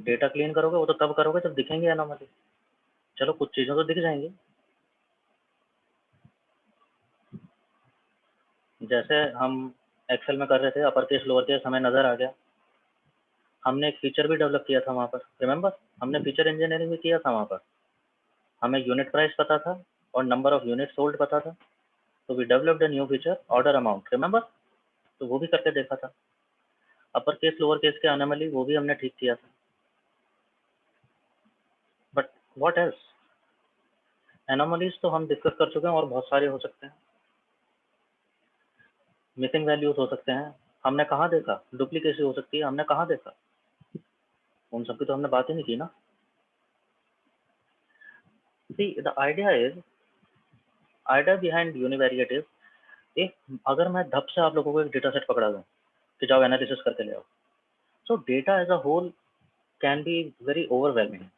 Data clean करोगे, वो तो तब करोगे जब दिखेंगे anomaly. चलो कुछ चीजें तो दिख जाएंगी. जैसे हम एक्सेल में कर रहे थे, अपर केस लोअर केस हमें नजर आ गया. हमने एक फीचर भी डेवलप किया था वहां पर, रिमेंबर? हमने फीचर इंजीनियरिंग भी किया था वहां पर. हमें यूनिट प्राइस पता था और नंबर ऑफ यूनिट सोल्ड पता था. तो we developed a new feature, order amount, remember? तो वो भी करके देखा था. अपर केस लोअर केस के एनोमली वो भी हमने ठीक किया था. But what else? एनोमलीज तो हम डिस्कस कर चुके हैं और बहुत सारे हो सकते हैं. मिसिंग वैल्यूज हो सकते हैं. हमने कहाँ देखा? डुप्लीकेसी हो सकती है, हमने कहाँ देखा? उन सबकी तो हमने बात ही नहीं की ना. See, the idea behind univariate is, अगर मैं धप से आप लोगों को एक डेटा सेट पकड़ा दूं कि जाओ एनालिसिस करके ले आओ, so data as a whole can be very overwhelming.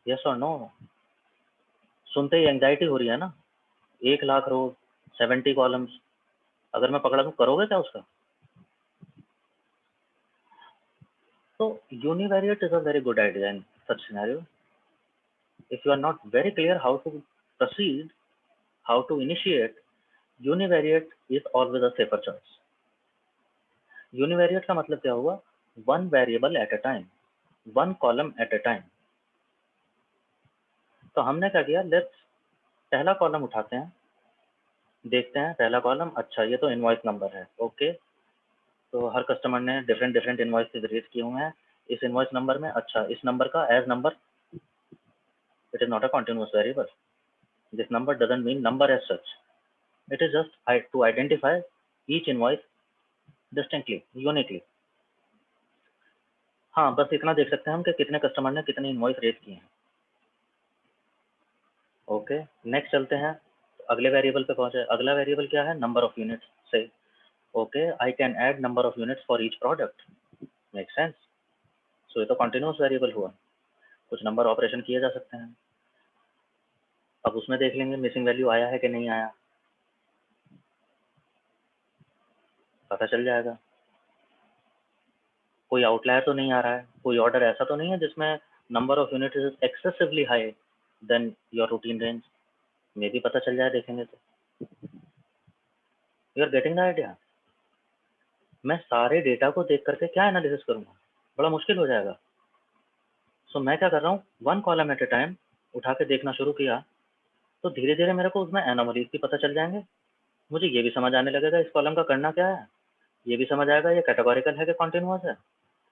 Yes or no? सुनते ही एंजाइटी हो रही है ना. 1 लाख रो, 70 कॉलम्स, अगर मैं पकड़ा दूं, करोगे क्या उसका? So univariate is a very good idea in such scenario. If you are not very clear how to proceed, how to initiate, univariate is always a safer choice. Univariate का मतलब क्या हुआ? One variable at a time, one column at a time. तो हमने क्या किया, let's पहला column उठाते हैं, देखते हैं पहला कॉलम, अच्छा ये तो इनवॉइस नंबर है, ओके. तो हर कस्टमर ने डिफरेंट डिफरेंट इनवॉइसेस रेज किए हुए हैं इस इनवॉइस नंबर में। अच्छा, इस नंबर का as number, it is not a continuous variable. This number doesn't mean number as such, it is just to identify each invoice distinctly, uniquely. हाँ, बस इतना देख सकते हैं हम कि कितने कस्टमर ने कितने इनवॉइस रेज किए हैं। ओके, नेक्स्ट चलते हैं, अगले वेरिएबल पे पहुंचे। अगला वेरिएबल क्या है? नंबर ऑफ यूनिट्स से। Okay, I can add number of units for each product, make sense. So ये तो कॉन्टिन्यूअस वेरिएबल हुआ, कुछ नंबर ऑपरेशन किए जा सकते हैं। अब उसमें देख लेंगे मिसिंग वैल्यू आया है कि नहीं आया, पता चल जाएगा। कोई आउटलायर तो नहीं आ रहा है, कोई ऑर्डर ऐसा तो नहीं है जिसमें number of unit is excessively high then your routine range, मे भी पता चल जाए देखेंगे तो। You are getting the idea. मैं सारे डेटा को देख करके क्या एनालिसिस करूंगा, बड़ा मुश्किल हो जाएगा। सो मैं क्या कर रहा हूँ, one column at a time उठा के देखना शुरू किया, तो धीरे धीरे मेरे को उसमें एनोमलीज भी पता चल जाएंगे। मुझे ये भी समझ आने लगेगा इस कॉलम का करना क्या है, ये भी समझ आएगा ये कैटेगोरिकल है कि कॉन्टिन्यूअस है,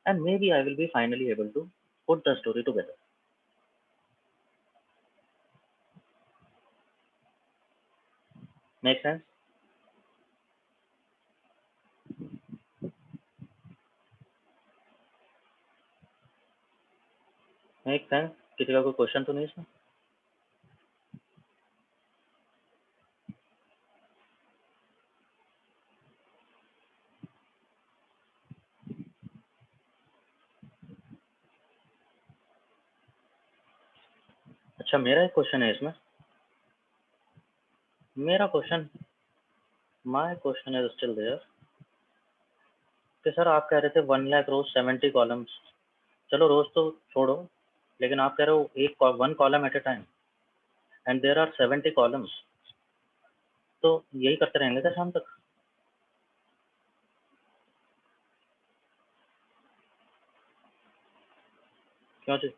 and maybe I will be finally able to put the story together. Make sense? Make sense? किसी का कोई क्वेश्चन तो नहीं इसमें? अच्छा, मेरा एक क्वेश्चन है इसमें। मेरा question, my question is still there कि सर आप कह रहे थे 1 लाख रोज 70 कॉलम्स, चलो रोज तो छोड़ो, लेकिन आप कह रहे हो एक one column at a time and there are 70 columns, तो यही करते रहेंगे क्या शाम तक? क्यों जी?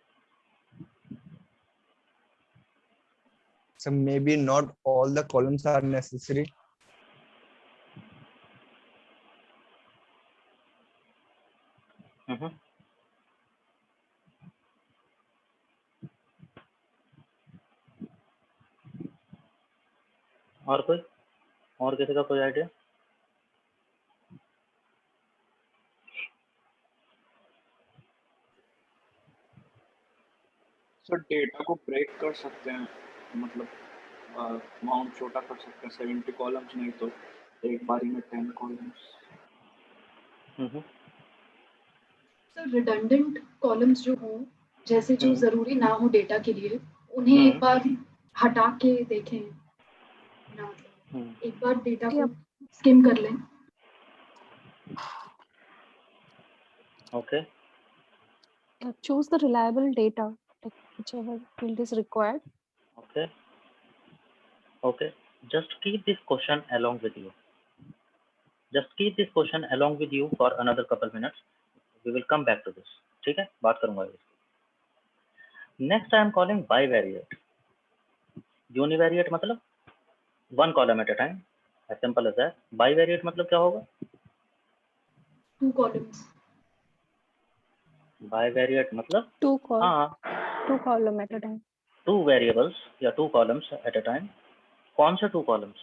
So maybe not all the columns are necessary. हम्म। और कोई, और किसी का कोई आइडिया? सर डेटा को ब्रेक कर सकते हैं, मतलब अमाउंट छोटा कर सकते हैं, 70 कॉलम्स नहीं तो एक बारी में 10 कॉलम्स। सर रिडंडेंट कॉलम्स जो हो, जैसे जो हम्म। जरूरी ना हो डेटा के लिए, उन्हें एक बार हटा के देखें, ना एक बार डेटा को स्किम कर लें। Okay, Choose the reliable data, like whichever field is required. okay, okay. Just keep this question along with you. Just keep this question along with you for another couple minutes. We will come back to this. ठीक है, बात करूंगा इसकी। Next I am calling bivariate. Univariate मतलब one column at a time, as simple as that. Bivariate मतलब क्या होगा? 2 columns. Bivariate मतलब Two column at a time. two variables या two columns at a time. कौन से two columns?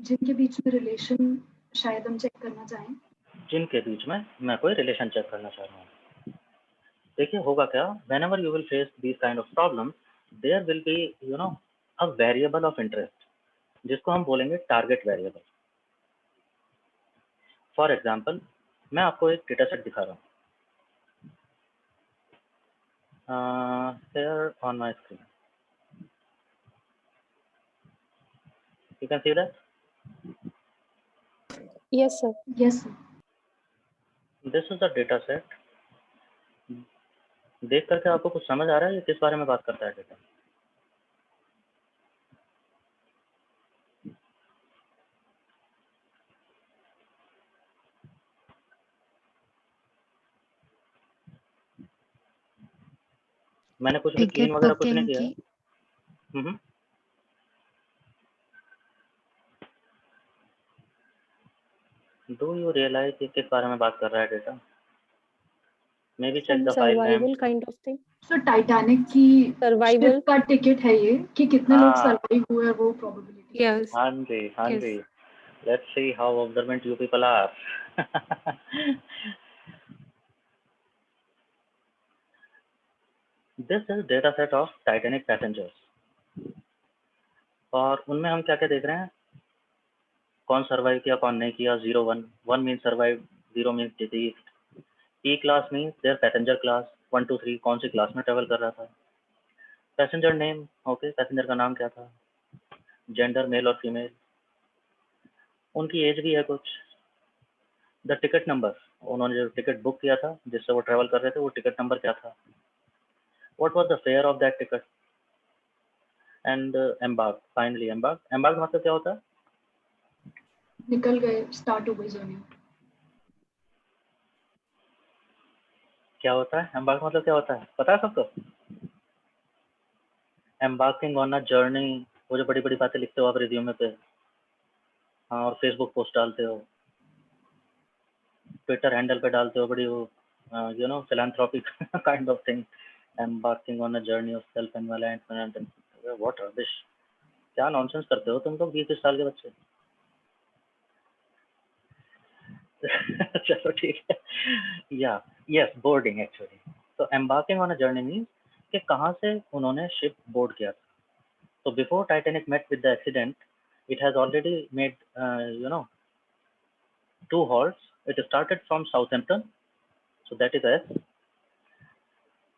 जिनके बीच में रिलेशन शायद हम चेक करना चाहें। जिनके बीच में मैं कोई रिलेशन चेक करना चाह रहा हूँ। देखिए होगा क्या, whenever you will face these kind of problems, there will be a variable of interest जिसको हम बोलेंगे टारगेट वेरिएबल। फॉर एग्जाम्पल, मैं आपको एक डेटा सेट दिखा रहा हूँ here on my screen. You can see that? Yes, sir. Yes, sir. This is the data set. देख करके आपको कुछ समझ आ रहा है ये किस बारे में बात करता है डेटा? मैंने कुछ भी क्लीन वगैरह कुछ नहीं किया। डू यू रियलाइज कि किस बारे में बात कर रहा है data? Maybe check Some the file name. survival kind of thing. So Titanic की Survival. शिप का टिकट है ये कि कितने लोग हाँ सरवाइव हुए वो प्रोबेबिलिटी। Yes. हाँ जी हाँ Yes. जी, let's see how observant you people are. This is data set of Titanic passengers, और उनमें हम क्या क्या देख रहे हैं, कौन सर्वाइव किया कौन नहीं किया। 0 1, 1 mean survive, 0 mean disease. E class mean their passenger class, 1 2 3 कौन सी क्लास में ट्रेवल कर रहा था। पैसेंजर नेम, ओके पैसेंजर का नाम क्या था। जेंडर मेल और फीमेल, उनकी एज भी है कुछ। द टिकट नंबर, उन्होंने जो टिकट बुक किया था जिससे वो ट्रेवल कर रहे थे वो टिकट नंबर क्या था। What was the fair of that ticket. And embark, finally embark. Embark मतलब क्या होता है? निकल गए, स्टार्ट हो गई जर्नी। क्या होता है एम्बार्क मतलब क्या होता है, पता है सबको? एम्बार्किंग ऑन अ जर्नी, वो जो बड़ी बड़ी बातें लिखते हो आप रिज्यूमे पे, हाँ, और फेसबुक पोस्ट डालते हो, ट्विटर हैंडल पे डालते हो, बड़ी वो you know philanthropic kind of thing. Embarking on a journey of self environment, what rubbish, क्या नॉनसेंस करते हो तुम लोग 20 साल के बच्चे। चलो ठीक है, या यस बोर्डिंग एक्चुअली। तो embarking on a journey means कि कहाँ से उन्होंने शिप बोर्ड किया था। तो before Titanic met with the accident, it has already made you know 2 halts. It started from Southampton, so that is S.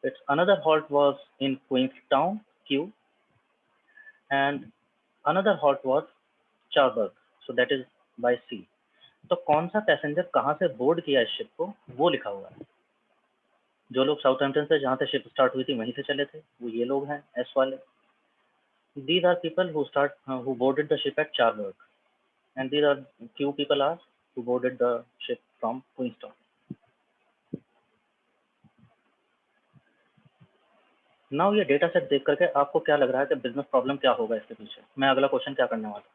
Its another halt was in Queenstown, Q, and another halt was Cherbourg, so that is by C. तो कौन सा passenger कहाँ से board किया इस ship को वो लिखा हुआ है। जो लोग साउथहैम्पटन से जहाँ से शिप स्टार्ट हुई थी वहीं से चले थे वो ये लोग हैं एस वाले। These are people who boarded the ship at Cherbourg, and these are few people are who boarded the ship from Queenstown. Now ये डेटा सेट देख करके आपको क्या लग रहा है कि बिजनेस प्रॉब्लम क्या होगा इसके पीछे। मैं अगला क्वेश्चन क्या करने वाला हूँ।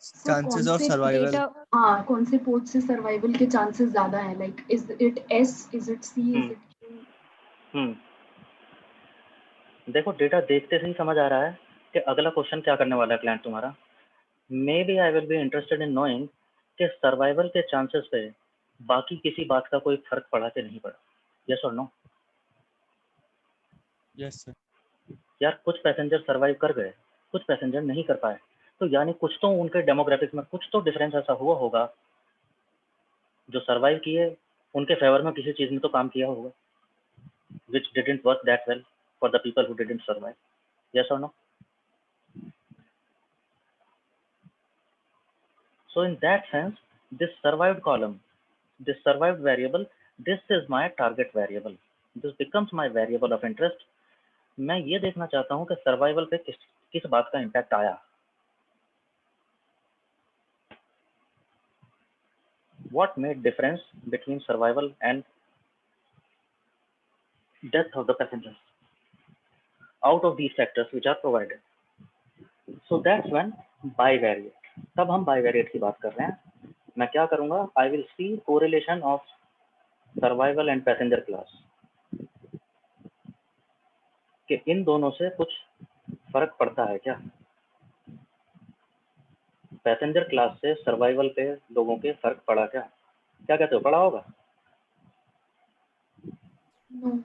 सर कौन chances of से survival. Data. हाँ कौन से पोर्ट से सर्वाइवल के चांसेस ज्यादा हैं, like is it S, is it C, is it Q? देखो डेटा देखते से ही समझ आ रहा है कि अगला क्वेश्चन क्या करने वाला है क्लाइंट तुम्हारा। Maybe I will be interested in knowing कि सर्वाइवल के चांसेस पे बाकी किसी बात का कोई फर्क पड़ा कि नहीं पड़ा। यस और नो? Yes sir. यार कुछ पैसेंजर सर्वाइव कर गए, कुछ पैसेंजर नहीं कर पाए, तो यानी कुछ तो उनके डेमोग्राफिक्स में कुछ तो डिफरेंस ऐसा हुआ होगा। जो सर्वाइव किए उनके फेवर में किसी चीज में तो काम किया होगा, which didn't work that well for the people who didn't survive. Yes or no? So in that sense, this survived column, this survived variable, this is my target variable. This becomes my variable of interest. मैं ये देखना चाहता हूँ कि survival पे किस बात का इम्पैक्ट आया। What made difference between survival and death of the passengers out of these factors which are provided? So that's when bivariate. तब हम bivariate की बात कर रहे हैं। मैं क्या करूँगा? I will see correlation of survival and passenger class. कि इन दोनों से कुछ फर्क पड़ता है क्या? पैसेंजर क्लास से सर्वाइवल पे लोगों के फर्क पड़ा क्या? क्या कहते हो, पड़ा होगा? नो।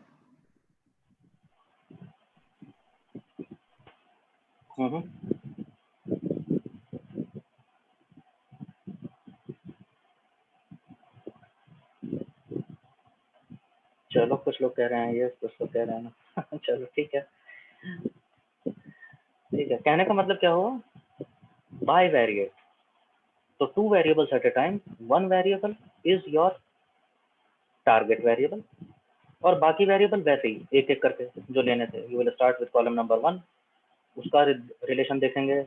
चलो कुछ लोग कह रहे हैं ये, कुछ लोग कह रहे हैं ना। चलो ठीक है, ठीक है। कहने का मतलब क्या हुआ? Bivariate. So 2 variables at a time. One variable is your target variable, और बाकी वेरिएबल वैसे ही एक एक करके जो लेने थे। You will start with column number 1, उसका रिलेशन देखेंगे।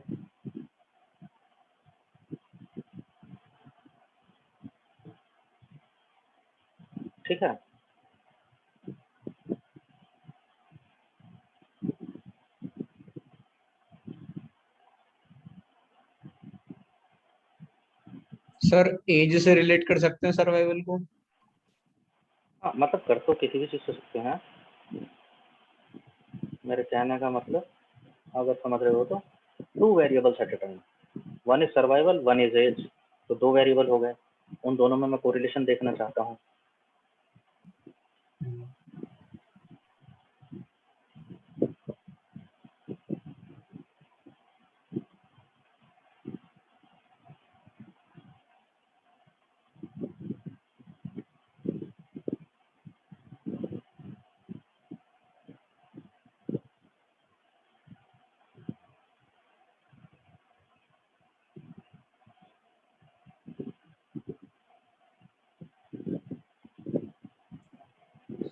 ठीक है, सर एज से रिलेट कर सकते हैं सर्वाइवल को? हाँ, मतलब कर तो किसी भी चीज से सकते हैं, मेरे कहने का मतलब अगर समझ रहे हो तो 2 variables at a time, one is survival, one is age, तो 2 वेरिएबल हो गए, उन दोनों में मैं कोरिलेशन देखना चाहता हूँ।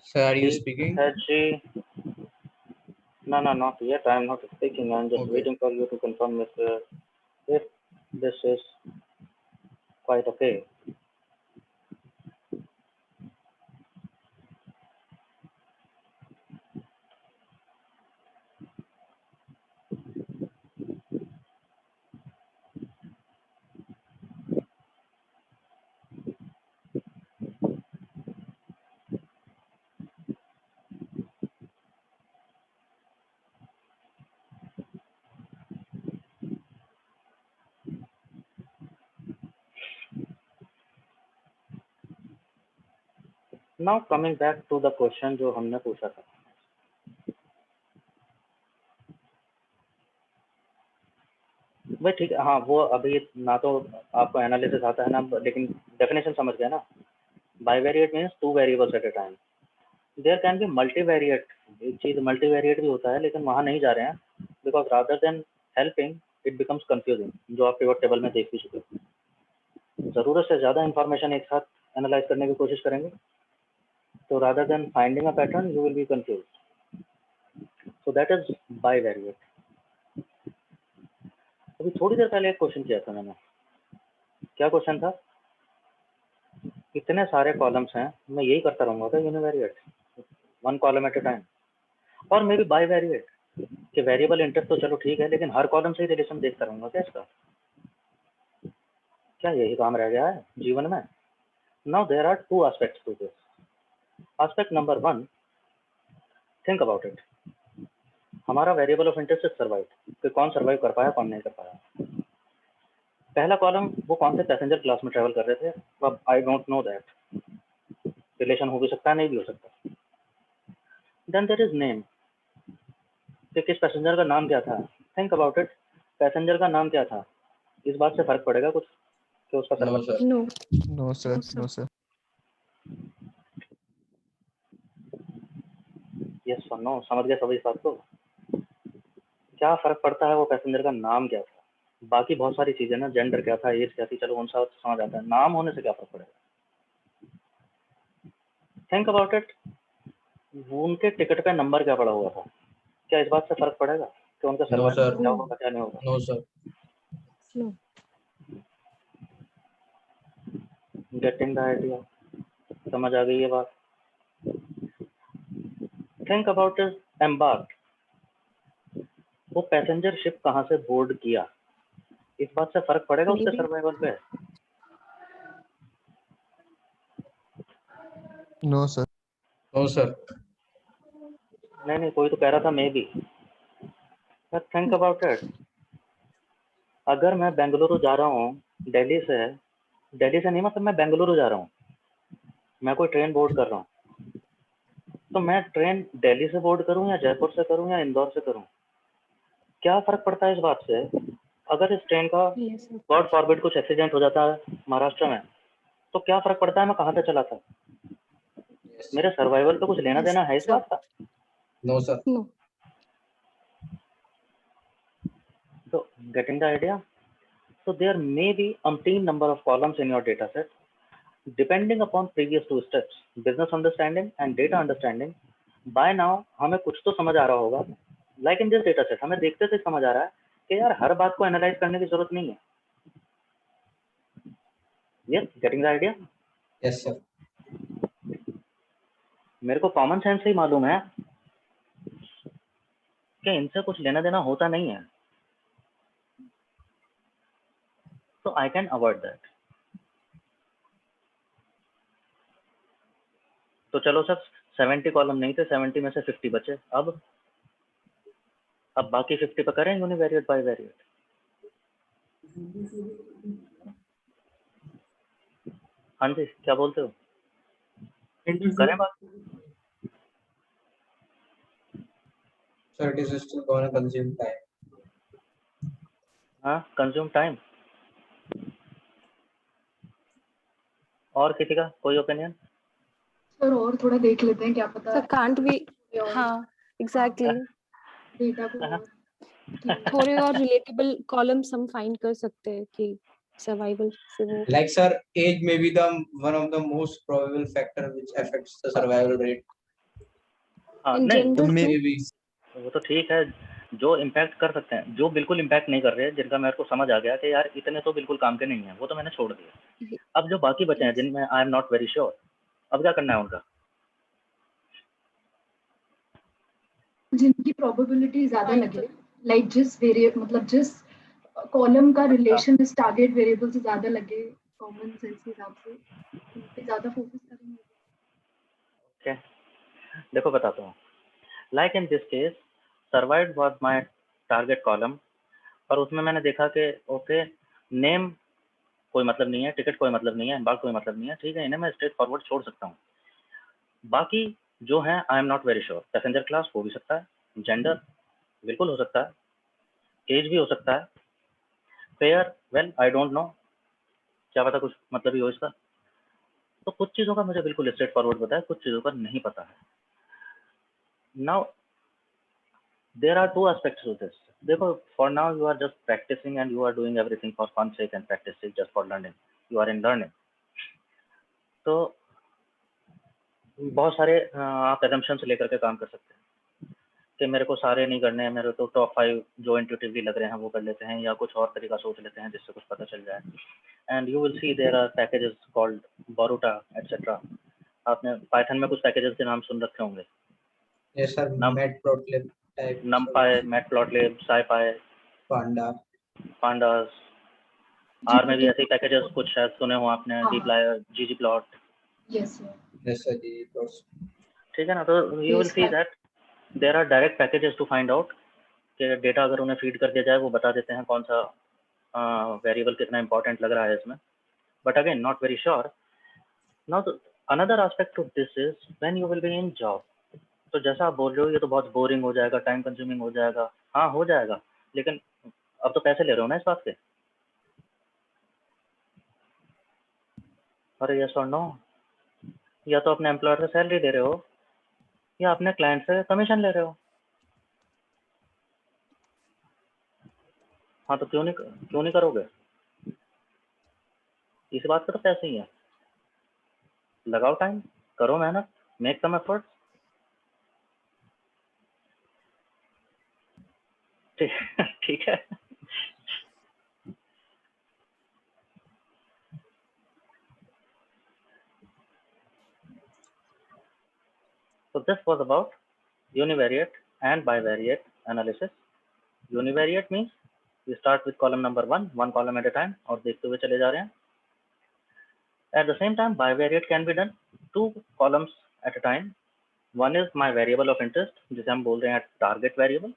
Sir, are you ठीक speaking? है जी। No, no, not yet. I am not speaking. I am just Okay. waiting for you to confirm if this is quite okay. Now coming back to the question जो हमने पूछा था, भाई ठीक है, हाँ वो अभी ना तो आपको एनालिसिस आता है ना, लेकिन डेफिनेशन समझ गया ना। Bivariate means 2 variables at a time. There can be multivariate, एक चीज मल्टीवेरिएट भी होता है, लेकिन वहाँ नहीं जा रहे हैं, because rather than helping it becomes confusing, जो आप पिवट टेबल में देख भी चुके हो। जरूरत से ज्यादा इंफॉर्मेशन एक साथ एनालाइज करने की कोशिश करेंगे, तो rather than finding a pattern you will be confuse, so that is bivariate. अभी थोड़ी देर पहले एक क्वेश्चन किया था मैंने, क्या क्वेश्चन था? इतने सारे कॉलम्स हैं, मैं यही करता रहूंगा क्या univariate, one column eight a time, और मे बी बाइवेरिएट कि वेरिएबल इंटर तो चलो ठीक है, लेकिन हर कॉलम से ही रिलेशन देखता रहूंगा क्या इसका? क्या यही काम रह गया है जीवन में? Now there are 2 aspects to this. Aspect number 1, think about it. हमारा variable of interest is survive, कि कौन सर्वाइव कर पाया, कौन नहीं कर पाया। पहला कॉलम, वो कौन से पैसेंजर क्लास में ट्रेवल कर रहे थे, अब I don't know that, relation हो भी सकता है, नहीं भी हो सकता। देन देयर इज नेम, कि किस पैसेंजर का नाम क्या था। थिंक अबाउट इट, पैसेंजर का नाम क्या था, इस बात से फर्क पड़ेगा कुछ कि उसका No, survive? sir. No. No sir, No, sir. No sir. Yes और नो, समझ गए सभी इस बात को? क्या फर्क पड़ता है वो पैसेंजर का नाम क्या था, बाकी बहुत सारी चीजें ना, जेंडर क्या था, एज क्या थी, चलो उन सब समझ आता है, नाम होने से क्या फर्क पड़ेगा? थिंक अबाउट इट, उनके टिकट पे नंबर क्या पड़ा हुआ था, क्या इस बात से फर्क पड़ेगा कि उनका No, सर्वाइव sir. क्या होगा क्या नहीं होगा? No, sir. No. Getting the idea, समझ आ गई ये बात? थिंक अबाउट इट, एम्बार्क, वो पैसेंजर शिप कहाँ से बोर्ड किया, इस बात से फर्क पड़ेगा उसके Maybe. सर्वाइवल पे? No sir. No, sir. नहीं नहीं, कोई तो कह रहा था maybe. Think about it, अगर मैं बेंगलुरु जा रहा हूँ दिल्ली से नहीं, मतलब मैं बेंगलुरु जा रहा हूँ, मैं कोई ट्रेन बोर्ड कर रहा हूँ, तो मैं ट्रेन दिल्ली से बोर्ड करूँ या जयपुर से करूँ या इंदौर से करूँ, क्या फर्क पड़ता है इस बात से? अगर इस ट्रेन का Yes, sir. गॉड फॉरबिड कुछ एक्सीडेंट हो जाता है महाराष्ट्र में, तो क्या फर्क पड़ता है मैं कहाँ से चला था? Yes. मेरे सर्वाइवल पे कुछ लेना Yes, देना है इस sir. बात का? No, sir. No. So getting the idea? So there may be umpteen number of columns in your data set. Depending upon previous 2 steps, business understanding and data understanding, by now हमें कुछ तो समझ आ रहा होगा। Like in this data set, हमें देखते से समझ आ रहा है कि यार हर बात को एनालाइज करने की जरूरत नहीं है। Yes, getting the idea? Yes, sir. मेरे को कॉमन सेंस से ही मालूम है कि इनसे कुछ लेना देना होता नहीं है, so I can avoid that. तो चलो सर 70 कॉलम नहीं थे, 70 में से 50 बचे। अब बाकी 50 पे करें यूनिवेरिएट बाईवेरिएट? हाँ जी, क्या बोलते हो, करें बात? Sir, it is still gonna consume time. हाँ, कंज्यूम टाइम। और किसी का कोई ओपिनियन? सर और थोड़ा देख लेते हैं, क्या पता So can't we? हाँ, exactly. डेटा को और थोड़े और relatable columns हम find कर सकते हैं कि survival से वो Like sir, age may be the one of the most probable factor which affects the survival rate. हाँ and नहीं, gender May से be. वो तो ठीक है, जो इम्पैक्ट कर सकते हैं, जो बिल्कुल इम्पैक्ट नहीं कर रहे, जिनका मेरे को समझ आ गया कि यार इतने तो बिल्कुल काम के नहीं है, वो तो मैंने छोड़ दिया। अब जो बाकी बचे हैं जिनमें आई एम नॉट वेरी श्योर, अब क्या करना है उनका? जिनकी प्रोबेबिलिटी ज्यादा लगे, लाइक जिस वेरिएबल मतलब जिस कॉलम का रिलेशन इस टारगेट वेरिएबल से ज्यादा लगे, कॉमन सेंस के हिसाब से उन पे ज्यादा फोकस करेंगे। ओके, देखो बताता हूँ। Like in this case survived was my target column, और उसमें मैंने देखा कि ओके नेम कोई मतलब नहीं है, टिकट कोई मतलब नहीं है, एम्बार्क कोई मतलब नहीं है, ठीक है, इन्हें मैं स्ट्रेट फॉरवर्ड छोड़ सकता हूँ। बाकी जो है आई am not very sure, passenger class हो भी सकता है, जेंडर बिल्कुल हो सकता है, एज भी हो सकता है, fair well I don't know, क्या पता कुछ मतलब ही हो इसका। तो कुछ चीज़ों का मुझे बिल्कुल स्ट्रेट फॉरवर्ड पता है, कुछ चीज़ों का नहीं पता है। Now there are two aspects to this. देखो, for now you are just practising and you are doing everything for fun sake and practice sake, just for learning, you are in learning. तो बहुत सारे आप assumptions लेकर के काम कर सकते हैं कि मेरे को सारे नहीं करने हैं, मेरे को टॉप 5 जो इंट्यूटिवली लग रहे हैं वो कर लेते हैं, या कुछ और तरीका सोच लेते हैं जिससे कुछ पता चल जाए। And you will see there are packages called Boruta etcetera. आपने पाइथन में कुछ पैकेजेस के नाम सुन रखे होंगे, Yes sir, matplotlib type. numpy, matplotlib, scipy, Panda. pandas। R में भी ऐसे ही पैकेजेस कुछ शायद सुने हो आपने, dplyr, ggplot। Yes sir. Yes sir, जी course. ठीक है ना, तो you will see that there are direct packages to find out कि डेटा अगर उन्हें फीड कर दिया जाए वो बता देते हैं कौन सा वेरिएबल कितना इंपॉर्टेंट लग रहा है इसमें, but again not very sure. Now another aspect to this is when you will be in job. तो जैसा आप बोल रहे हो ये तो बहुत बोरिंग हो जाएगा, टाइम कंज्यूमिंग हो जाएगा, हाँ हो जाएगा, लेकिन अब तो पैसे ले रहे हो ना इस बात के। अरे यस और नो, या तो अपने एम्प्लॉयर से सैलरी दे रहे हो या अपने क्लाइंट से कमीशन ले रहे हो। हाँ तो क्यों नहीं करोगे? इस बात का तो पैसे ही है, लगाओ टाइम, करो मेहनत, मेक सम एफर्ट। ठीक है। So this was about univariate and bivariate analysis. Univariate means we start with column number one column at a time, और देखते हुए चले जा रहे हैं। At the same time, bivariate can be done 2 columns at a time. One is my variable of interest, जिसे हम बोल रहे हैं target variable,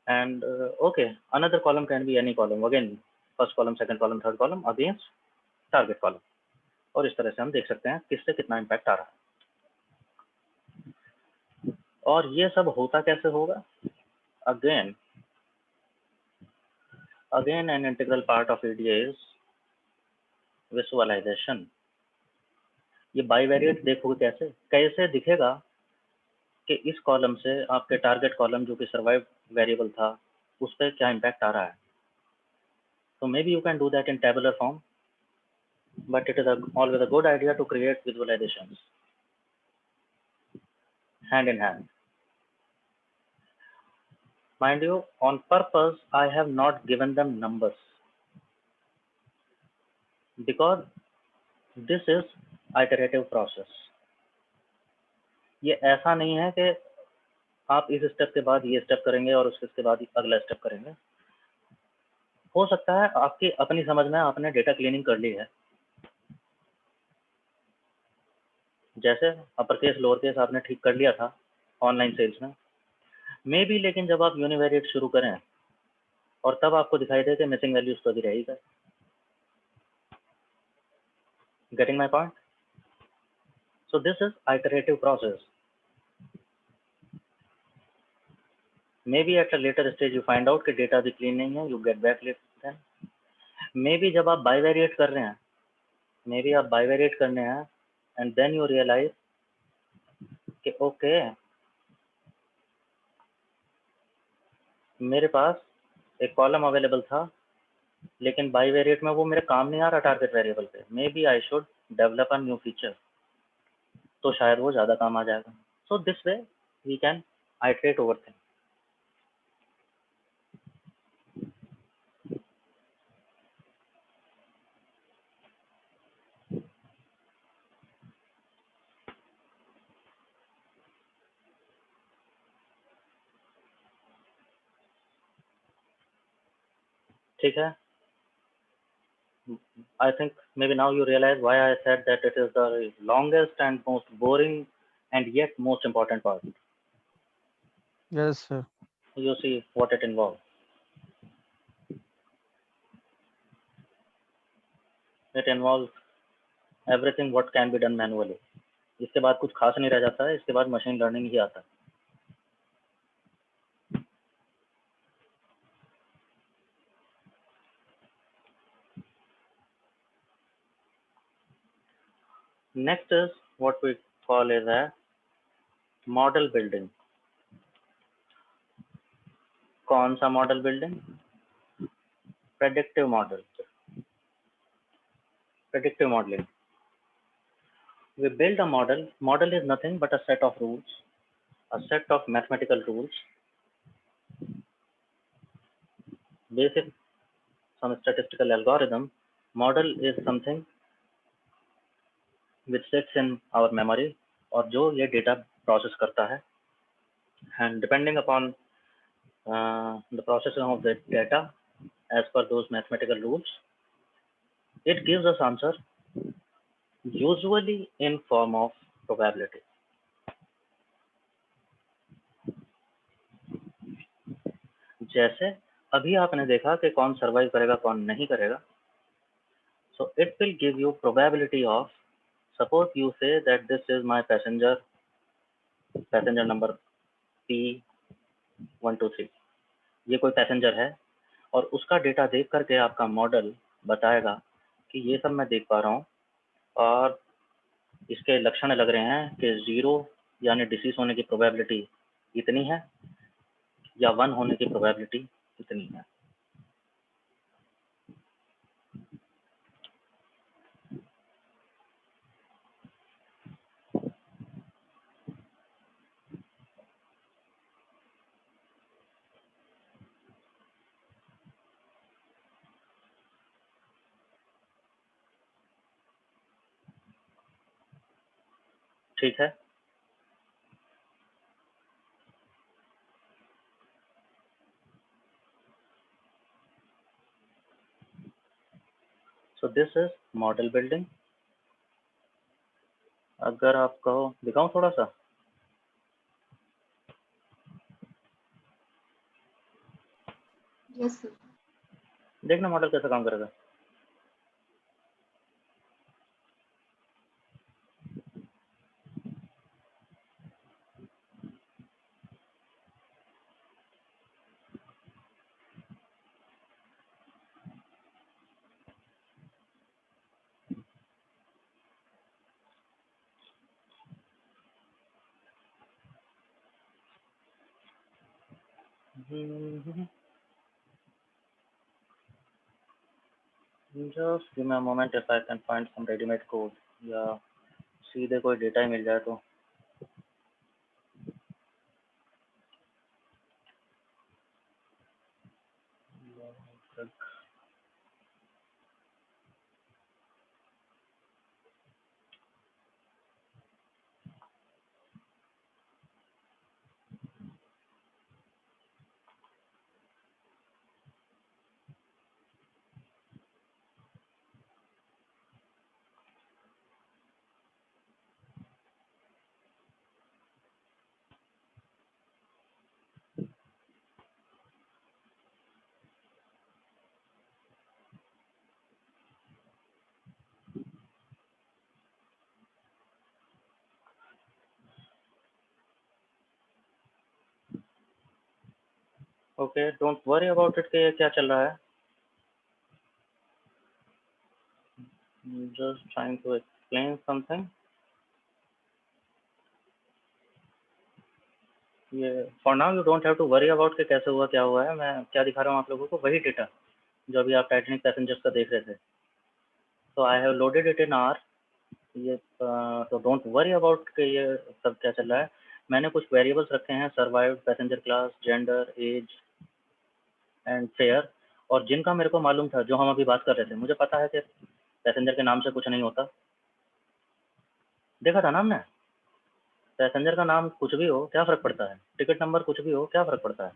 and okay, another column can be any column, again first column, second column, third column against target column, और इस तरह से हम देख सकते हैं किससे कितना इम्पैक्ट आ रहा है। और ये सब होता कैसे होगा? Again an integral part of EDA is visualization. ये बाईवेरिएट देखोगे कैसे दिखेगा कि इस कॉलम से आपके टारगेट कॉलम जो कि सर्वाइव वेरिएबल था उस पर क्या इम्पैक्ट आ रहा है। तो maybe you can do that in tabular form, but it is always a good idea to create visualisations hand in hand. Mind you, on purpose I have not given them numbers because this is iterative process. ये ऐसा नहीं है कि आप इस step के बाद ये स्टेप करेंगे और उसके बाद अगला स्टेप करेंगे। हो सकता है आपकी अपनी समझ में आपने डेटा क्लीनिंग कर ली है, जैसे अपर केस लोअर केस आपने ठीक कर लिया था ऑनलाइन सेल्स में, मे बी, लेकिन जब आप यूनिवेरिएट शुरू करें और तब आपको दिखाई दे कि मिसिंग वैल्यूज तो अभी रहेगा। Getting my point? So this is iterative process. May be at a later stage you find out कि डेटा भी क्लीन नहीं है, you get back later. May be जब आप बाइवेरिएट कर रहे हैं, मे बी आप बाइवेरिएट करने हैं एंड देन यू रियलाइज कि ओके मेरे पास एक कॉलम अवेलेबल था लेकिन बाइवेरिएट में वो मेरे काम नहीं आ रहा टारगेट वेरिएबल पे, maybe I should develop a new feature, तो शायद वो ज़्यादा काम आ जाएगा। So this way we can iterate over thing. ठीक है? I think maybe now you realize why I said that it is the longest and most boring and yet most important part. Yes, sir. You see what it involves. It involves everything what can be done manually. इसके बाद कुछ खास नहीं रह जाता है, इसके बाद मशीन लर्निंग ही आता है। Next is what we call is a model building. कौन सा model building? Predictive model. Predictive modeling. We build a model. Model is nothing but a set of rules, a set of mathematical rules, basic some statistical algorithm. Model is something which sits in our memory और जो ये data process करता है, and depending upon the processing of the data as per those mathematical rules, it gives us answer usually in form of probability. जैसे अभी आपने देखा कि कौन सर्वाइव करेगा कौन नहीं करेगा, so it will give you probability of, suppose you say that this is my passenger number P123, ये कोई पैसेंजर है और उसका डेटा देख करके आपका मॉडल बताएगा कि ये सब मैं देख पा रहा हूँ और इसके लक्षण लग रहे हैं कि 0 यानी डिसीज होने की प्रोबेबिलिटी इतनी है या 1 होने की प्रोबेबिलिटी इतनी है। ठीक है? So this is model building. अगर आप कहो दिखाऊं थोड़ा सा, Yes, sir. देखना मॉडल कैसा काम करेगा। Just give me a moment if I can find some ready-made code या सीधे कोई डेटा ही मिल जाए तो। Okay, don't worry about it कि ये क्या चल रहा है. Just trying to explain something. ये for now you don't have to worry about कि कैसे हुआ क्या हुआ है. मैं क्या दिखा रहा हूँ आप लोगों को, वही डेटा जो अभी आप टाइटैनिक पैसेंजर्स का देख रहे थे. तो I have loaded it in are. ये तो डोंट वरी अबाउट कि ये सब क्या चल रहा है. मैंने कुछ वेरिएबल्स रखे हैं, survived, passenger class, gender, age and fare, और जिनका मेरे को मालूम था, जो हम अभी बात कर रहे थे, मुझे पता है कि पैसेंजर के नाम से कुछ नहीं होता. देखा था ना हमने, पैसेंजर का नाम कुछ भी हो क्या फ़र्क पड़ता है, टिकट नंबर कुछ भी हो क्या फ़र्क पड़ता है.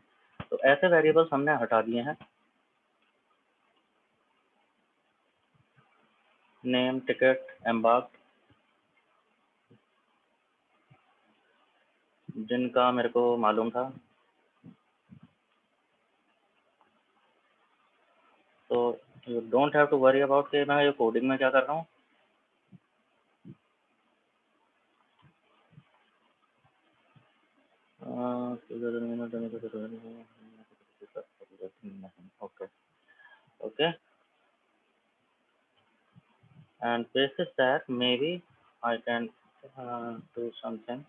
तो ऐसे वेरिएबल्स हमने हटा दिए हैं. नेम, टिकट, एम्बार्क्ड, जिनका मेरे को मालूम था. तो you don't have to worry about कि मैं ये कोडिंग में क्या कर रहा हूँ. Okay okay, and basis that maybe I can do something.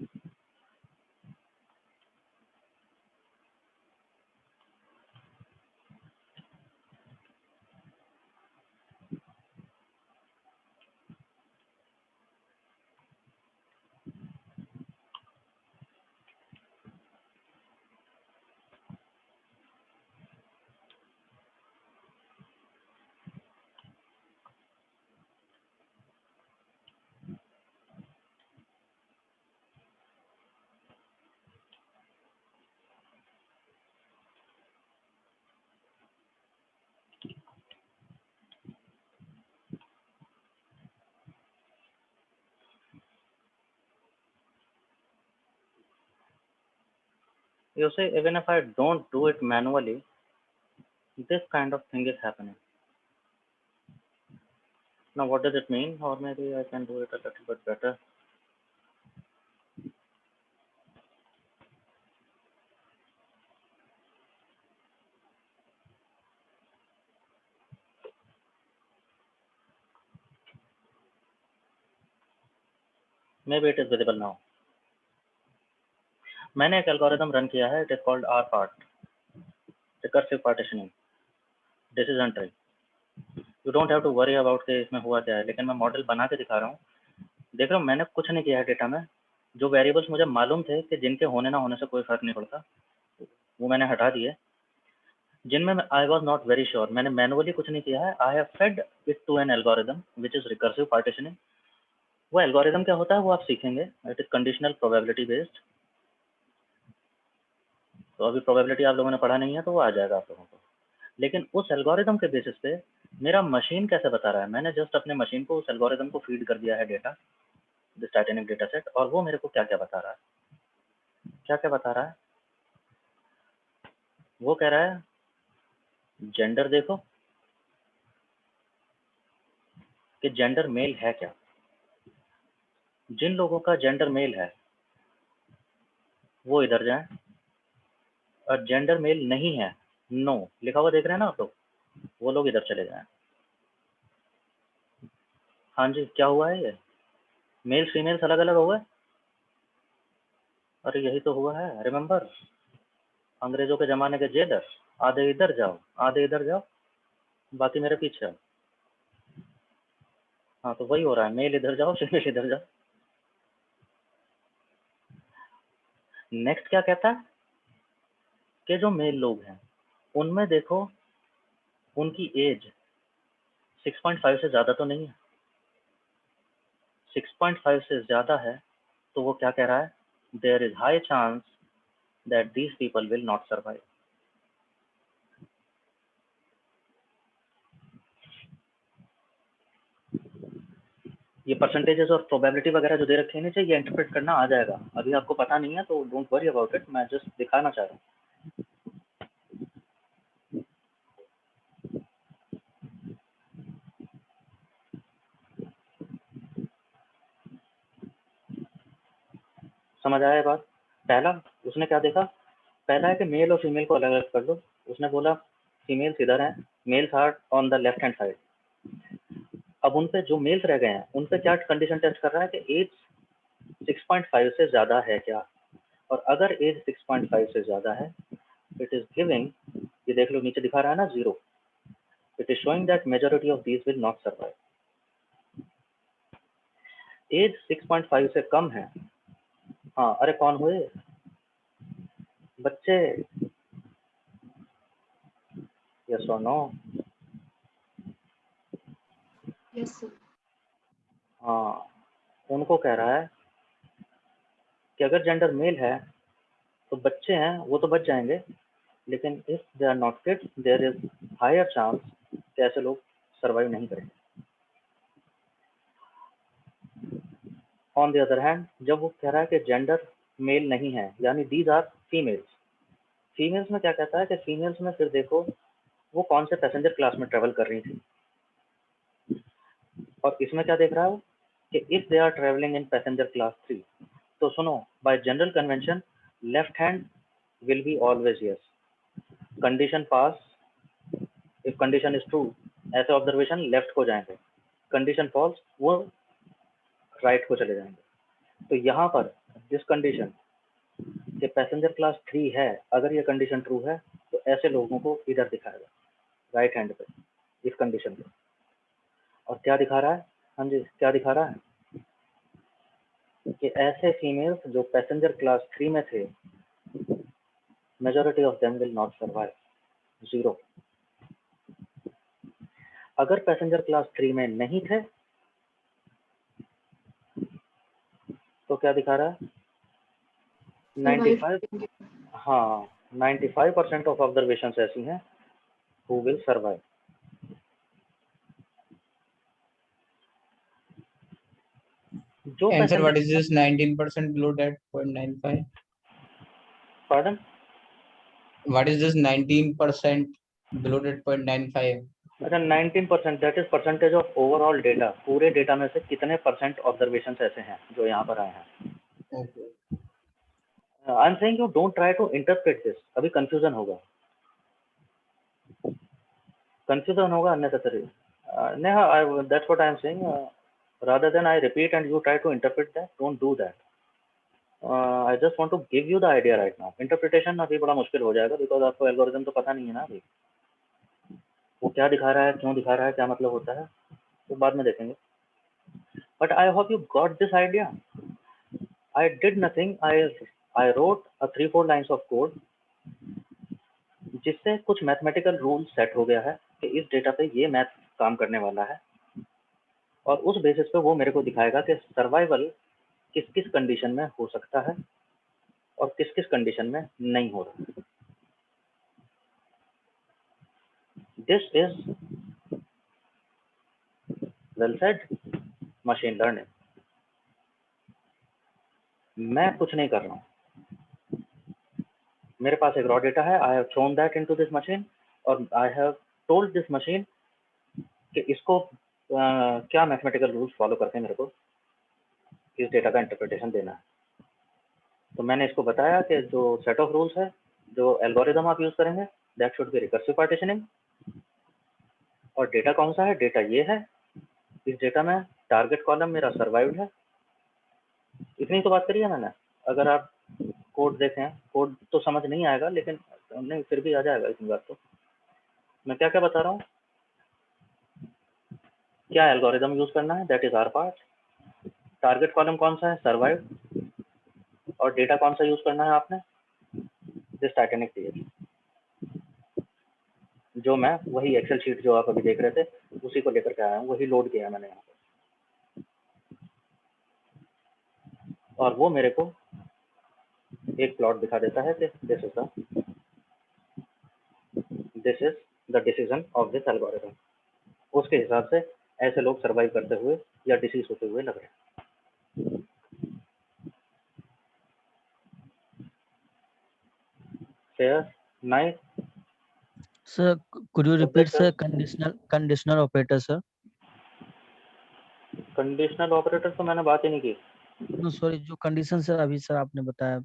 You see, even if I don't do it manually, this kind of thing is happening. Now, what does it mean? Or maybe I can do it a little bit better. Maybe it is visible now. मैंने एक algorithm run किया है. It is called RPART, recursive partitioning, decision tree. You don't have to worry about कि इसमें हुआ क्या है, लेकिन मैं मॉडल बना के दिखा रहा हूँ. देख रहा हूँ, मैंने कुछ नहीं किया है डेटा में. जो वेरिएबल्स मुझे मालूम थे कि जिनके होने ना होने से कोई फर्क नहीं पड़ता, वो मैंने हटा दिए. जिनमें I was not very sure, मैंने मैनुअली कुछ नहीं किया है. I have fed it to an algorithm which is recursive partitioning. वो एल्गोरिथम क्या होता है वो आप सीखेंगे. It is conditional probability based. तो अभी प्रोबेबिलिटी आप लोगों ने पढ़ा नहीं है तो वो आ जाएगा आप लोगों को. लेकिन उस एल्गोरिथम के बेसिस पे मेरा मशीन कैसे बता रहा है, मैंने जस्ट अपने मशीन को उस एल्गोरिथम को फीड कर दिया है data, this Titanic data set, और वो मेरे को क्या क्या बता रहा है. क्या क्या बता रहा है, वो कह रहा है जेंडर देखो कि जेंडर मेल है क्या. जिन लोगों का जेंडर मेल है वो इधर जाएं, और जेंडर मेल नहीं है, नो लिखा हुआ देख रहे हैं ना आप लोग, वो लोग इधर चले जाएं. हाँ जी, क्या हुआ है ये, मेल फीमेल्स अलग अलग हो गए. अरे यही तो हुआ है. रिमेम्बर अंग्रेजों के जमाने के जेलर, आधे इधर जाओ आधे इधर जाओ, बाकी मेरे पीछे आओ. हाँ तो वही हो रहा है, मेल इधर जाओ फीमेल इधर जाओ. नेक्स्ट क्या कहता है कि जो मेल लोग हैं उनमें देखो उनकी एज 6.5 से ज़्यादा तो नहीं है. 6.5 से ज़्यादा है तो वो क्या कह रहा है, there is high chance that these people will not survive. ये परसेंटेजेस और प्रोबेबिलिटी वगैरह जो दे रखे हैं नीचे, ये इंटरप्रेट करना आ जाएगा. अभी आपको पता नहीं है तो डोंट वरी अबाउट इट, मैं जस्ट दिखाना चाह रहा हूँ. समझ आया बात. पहला उसने क्या देखा, पहला है कि मेल और फीमेल को अलग अलग कर दो। उसने बोला फीमेल्स इधर हैं, males are on the left hand side. अब उन पे जो मेल्स रह गए हैं उन पे क्या कंडीशन टेस्ट कर रहा है कि एज 6.5 से ज्यादा है क्या, और अगर एज 6.5 से ज्यादा है इट इज गिविंग, ये देख लो नीचे दिखा रहा है ना 0, it is showing that majority of these will not survive. Age 6.5 से कम है, हाँ अरे कौन हुए बच्चे, यस और नो? Yes sir. हाँ, उनको कह रहा है कि अगर जेंडर मेल है तो बच्चे हैं वो तो बच जाएंगे, लेकिन if they are not kids there is higher chance कि ऐसे लोग सर्वाइव नहीं करेंगे। ऑन द अदर हैंड जब वो कह रहा है कि जेंडर मेल नहीं है, यानी दीज आर फीमेल्स, फीमेल्स में क्या कहता है कि फीमेल्स में फिर देखो वो कौन से पैसेंजर क्लास में ट्रेवल कर रही थी, और इसमें क्या देख रहा है वो कि if they are travelling in passenger class 3, तो सुनो by general convention left hand will be always yes, condition pass, if condition is true ऐसे ऑब्जर्वेशन लेफ्ट को जाएंगे, कंडीशन फॉल्स वो राइट को चले जाएंगे। तो यहाँ पर दिस कंडीशन कि पैसेंजर क्लास 3 है, अगर ये कंडीशन ट्रू है तो ऐसे लोगों को इधर दिखाएगा राइट हैंड पे इस कंडीशन पे। और क्या दिखा रहा है, हाँ जी क्या दिखा रहा है कि ऐसे फीमेल्स जो पैसेंजर क्लास 3 में थे majority of them will not survive, 0। अगर पैसेंजर क्लास 3 में नहीं थे तो क्या दिखा रहा है, 95, हाँ 95% ऑफ ऑब्जर्वेशंस ऐसी हैं हु विल सर्वाइव। जो Answer, what passenger, is this 19% below that 0.95? Pardon, What is this 19% below that 0.95? अच्छा 19% that is percentage of overall data, पूरे डेटा में से कितने परसेंट ऑब्जर्वेशन ऐसे हैं जो यहाँ पर आए हैं। Okay. I am saying you don't try to interpret this, अभी कंफ्यूजन होगा, कंफ्यूजन होगा unnecessary. Neha, that's what I am saying, rather than I repeat and you try to interpret that, don't do that. I just want to give you the idea right now. Interpretation अभी बड़ा मुश्किल हो जाएगा because आपको algorithm तो पता नहीं है ना अभी, वो क्या दिखा रहा है, क्यों दिखा रहा है, क्या मतलब होता है, तो बाद में देखेंगे। But I hope you got this idea. I did nothing. I wrote a 3-4 lines of code जिससे कुछ मैथमेटिकल रूल सेट हो गया है कि इस डेटा पे ये मैथ काम करने वाला है, और उस बेसिस पे वो मेरे को दिखाएगा कि सर्वाइवल किस किस कंडीशन में हो सकता है और किस किस कंडीशन में नहीं हो रहा। This is well said machine learning. मैं कुछ नहीं कर रहा हूँ, मेरे पास एक रॉ डेटा है, I have thrown that into this machine, और I have told this machine कि इसको क्या मैथमेटिकल रूल्स फॉलो करके मेरे को इस डेटा का इंटरप्रिटेशन देना है। तो मैंने इसको बताया कि जो सेट ऑफ रूल्स है, जो एल्गोरिदम आप यूज करेंगे that should be recursive partitioning, और डेटा कौन सा है, डेटा ये है, इस डेटा में टारगेट कॉलम मेरा सर्वाइव्ड है। इतनी तो बात करी है मैंने। अगर आप कोड देखें, कोड तो समझ नहीं आएगा, लेकिन नहीं फिर भी आ जाएगा इतनी बात तो। मैं क्या क्या बता रहा हूँ, क्या एल्गोरिदम यूज करना है, that is our part, target column कौन सा है, सर्वाइव, और डेटा कौन सा यूज करना है आपने, दिस टाइटैनिक टीएल, जो मैं वही एक्सेल शीट जो आप अभी देख रहे थे उसी को लेकर के आया हूँ, वही लोड किया है मैंने यहाँ पे, और वो मेरे को एक प्लॉट दिखा देता है कि this is the decision of this algorithm. उसके हिसाब से ऐसे लोग सर्वाइव करते हुए या डिसीज होते हुए लग रहे हैं। Fair, nice. Sir, could you repeat, Okay, sir, conditional operator, sir? Conditional operator तो मैंने बात ही नहीं की। No, sorry, जो कंडीशन सर अभी सर आपने बताया।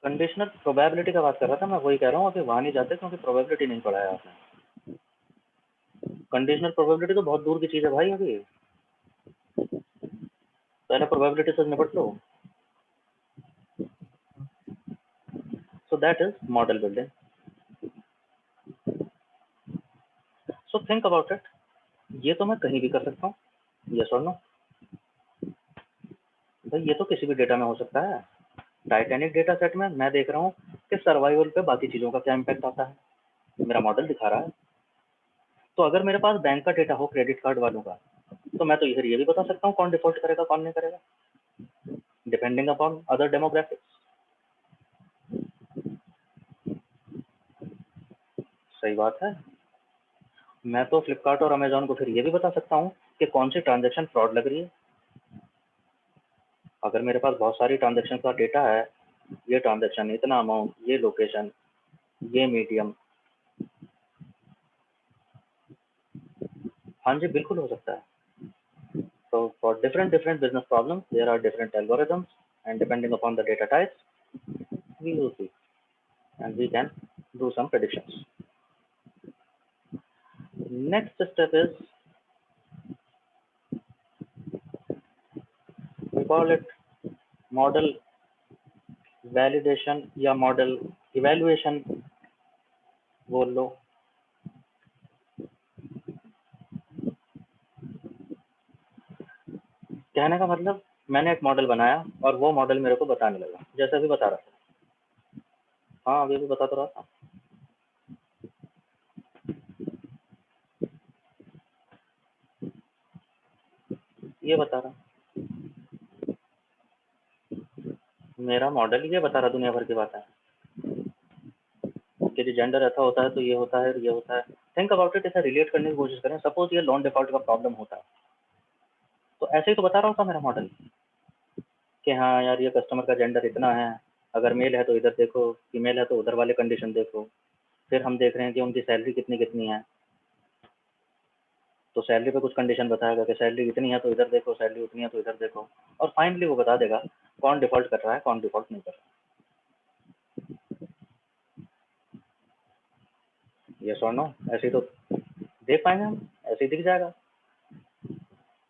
कंडीशनल प्रोबेबिलिटी का बात कर रहा था मैं, वही कह रहा हूँ अभी वहां नहीं जाते क्योंकि प्रोबेबिलिटी नहीं पढ़ाया आपने। कंडीशनल प्रोबेबिलिटी तो बहुत दूर की चीज है भाई, अभी पहले प्रोबेबिलिटी से निपट लो। So that is model building. So think about it, ये तो मैं कहीं भी कर सकता हूँ, यस और नो? भाई ये तो किसी भी डेटा में हो सकता है। टाइटैनिक डेटा सेट में मैं देख रहा हूँ कि सर्वाइवल पे बाकी चीजों का क्या इम्पैक्ट आता है, मेरा मॉडल दिखा रहा है। तो अगर मेरे पास बैंक का डेटा हो, क्रेडिट कार्ड वालों का, तो मैं तो इधर ये भी बता सकता हूँ कौन डिफॉल्ट करेगा कौन नहीं करेगा, डिपेंडिंग अपॉन अदर डेमोग्राफिक्स। सही बात है। मैं तो फ्लिपकार्ट और अमेजोन को फिर ये भी बता सकता हूँ कि कौन सी ट्रांजेक्शन फ्रॉड लग रही है। अगर मेरे पास बहुत सारी ट्रांजेक्शन का डेटा है, ये ट्रांजेक्शन, इतना अमाउंट, ये लोकेशन, ये मीडियम, हाँ जी बिल्कुल हो सकता है। So for different business problems, there are different algorithms, and depending upon the data types, we will see, and we can do some predictions. Next step is, we call it model validation या model evaluation बोल लो। कहने का मतलब मैंने एक model बनाया और वो मॉडल मेरे को बताने लगा, जैसे अभी बता रहा था। हाँ अभी भी बता तो रहा था। ये बता रहा, मेरा मॉडल ये बता रहा दुनिया भर की बात है कि जो जेंडर ऐसा होता है तो ये होता है, ये होता है। थिंक अबाउट इट, इसे रिलेट करने की कोशिश करें। सपोज ये लॉन डिफॉल्ट का प्रॉब्लम होता है, तो ऐसे ही तो बता रहा होता मेरा मॉडल कि हाँ यार ये कस्टमर का जेंडर इतना है, अगर मेल है तो इधर देखो, फीमेल है तो उधर वाले कंडीशन देखो। फिर हम देख रहे हैं कि उनकी सैलरी कितनी कितनी है, तो सैलरी पे कुछ कंडीशन बताएगा कि सैलरी इतनी है तो इधर देखो, सैलरी उतनी है तो इधर देखो, और फाइनली वो बता देगा कौन डिफॉल्ट कर रहा है कौन डिफॉल्ट नहीं कर रहा। यस और नो? ऐसे ही तो देख पाएंगे हम, ऐसे ही दिख जाएगा।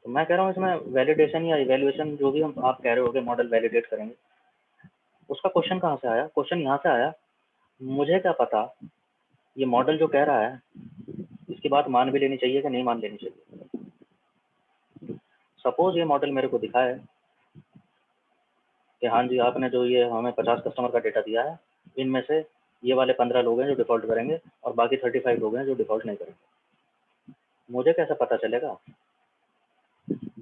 तो मैं कह रहा हूँ इसमें वैलिडेशन या इवेल्युएशन जो भी हम आप कह रहे हो कि मॉडल वैलिडेट करेंगे, उसका क्वेश्चन कहाँ से आया? क्वेश्चन यहाँ से आया, मुझे क्या पता ये मॉडल जो कह रहा है इसकी बात मान भी लेनी चाहिए कि नहीं मान लेनी चाहिए। सपोज ये मॉडल मेरे को दिखाए कि हाँ जी आपने जो ये हमें 50 कस्टमर का डेटा दिया है, इनमें से ये वाले 15 लोग हैं जो डिफॉल्ट करेंगे और बाकी 35 लोग हैं जो डिफॉल्ट नहीं करेंगे। मुझे कैसे पता चलेगा?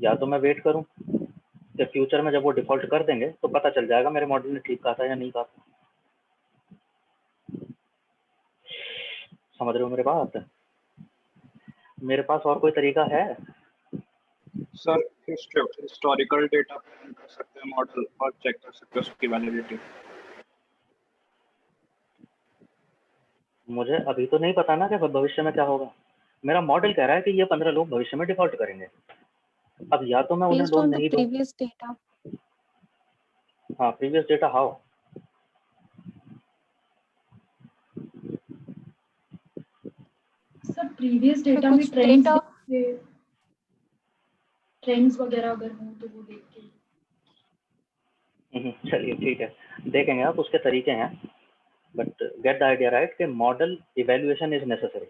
या तो मैं वेट करूं कि फ्यूचर में जब वो डिफॉल्ट कर देंगे तो पता चल जाएगा मेरे मॉडल ने ठीक कहा था या नहीं कहा था। समझ रहे हो मेरे बात? मेरे पास और कोई तरीका है? सर हिस्टोरिकल डेटा कर सकते हैं मॉडल और चेक कर सकते हैं उसकी वैलिडिटी। मुझे अभी तो नहीं पता ना कि भविष्य में क्या होगा। मेरा मॉडल कह रहा है कि ये 15 लोग भविष्य में डिफॉल्ट करेंगे। अब या तो मैं उन्हें Based लोन on the नहीं दूं। previous data. हाँ previous data how? Sir previous data में कुछ data ट्रेंड्स वगैरह अगर हो तो वो देख के। चलिए ठीक है, देखेंगे आप, उसके तरीके हैं। But get the idea right कि मॉडल इवेल्युएशन इज नेसेसरी।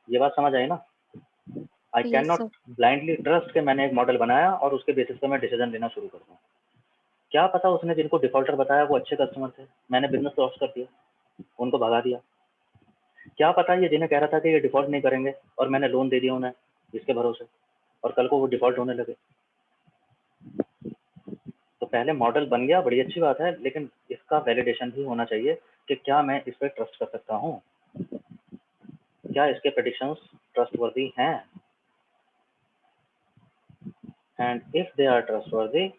ये बात समझ आई ना? I can yes not sir. Blindly trust कि मैंने एक मॉडल बनाया और उसके बेसिस पे मैं डिसीजन लेना शुरू कर दूँ। क्या पता उसने जिनको डिफॉल्टर बताया वो अच्छे कस्टमर थे, मैंने बिजनेस लॉस कर दिया, उनको भगा दिया। क्या पता ये जिन्हें कह रहा था कि ये डिफॉल्ट नहीं करेंगे और मैंने लोन दे दिया उन्हें इसके भरोसे, और कल को वो डिफॉल्ट होने लगे। तो पहले मॉडल बन गया, बड़ी अच्छी बात है, लेकिन इसका वैलिडेशन भी होना चाहिए कि क्या मैं इस पर ट्रस्ट कर सकता हूँ, क्या इसके प्रेडिक्शंस ट्रस्टवर्दी हैं। And if they are trustworthy,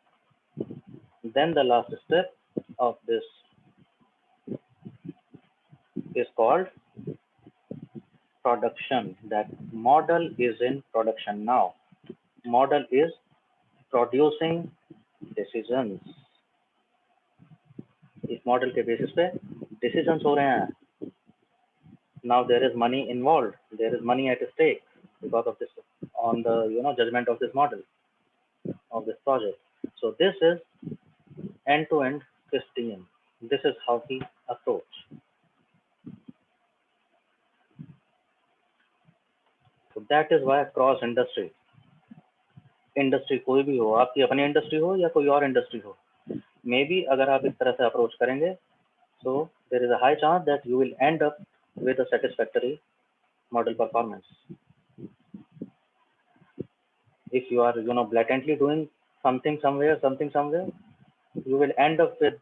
then the last step of this is called production. That model is in production now. Model is producing decisions. इस मॉडल के बेसिस पे डिसीजंस हो रहे हैं। Now there is money involved, there is money at stake because of this, on the judgement of this model of this project. So this is end-to-end Christian. This is how he approach. So that is why cross industry कोई भी हो, आपकी अपनी industry हो या कोई और industry हो, मे बी अगर आप इस तरह से अप्रोच करेंगे, so there is a high chance that you will end up with a satisfactory model performance. If you are blatantly doing something somewhere, you will end up with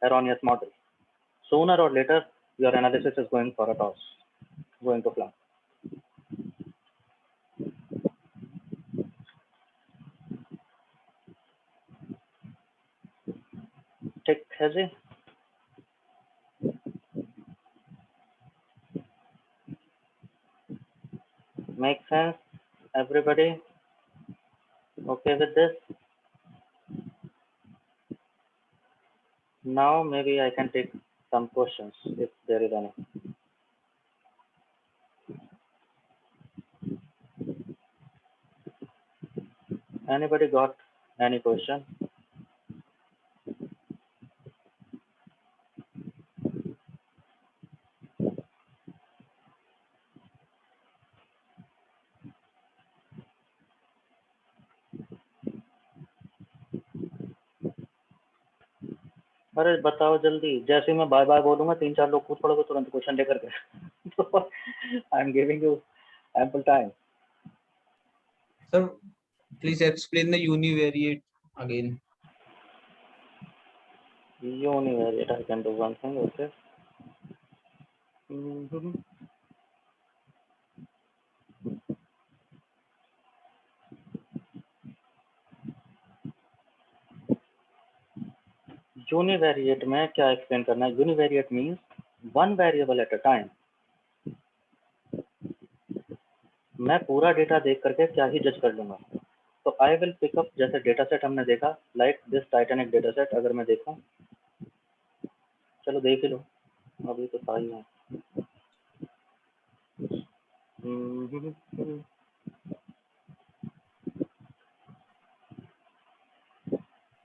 erroneous model. Sooner or later your analysis is going for a toss, going to flop. ठीक है जी। Make sense? Everybody okay with this? Now maybe I can take some questions if there is any. Anybody got any question? अरे बताओ जल्दी, जैसे ही मैं bye bye बोलूंगा 3-4 लोग कूद पड़ोगे तुरंत क्वेश्चन लेकर के। तो I am giving you ample time. Sir, please explain the univariate again. Univariate, I can do one thing, okay. Univariate में क्या एक्सप्लेन करना है? Univariate means one variable eight a time. मैं पूरा डेटा देख करके क्या ही जज कर लूंगा। तो आई विल पिकअप, जैसे डेटा सेट हमने देखा, like this Titanic data set अगर मैं देखूं, चलो देख ही लो, अभी तो था ही है।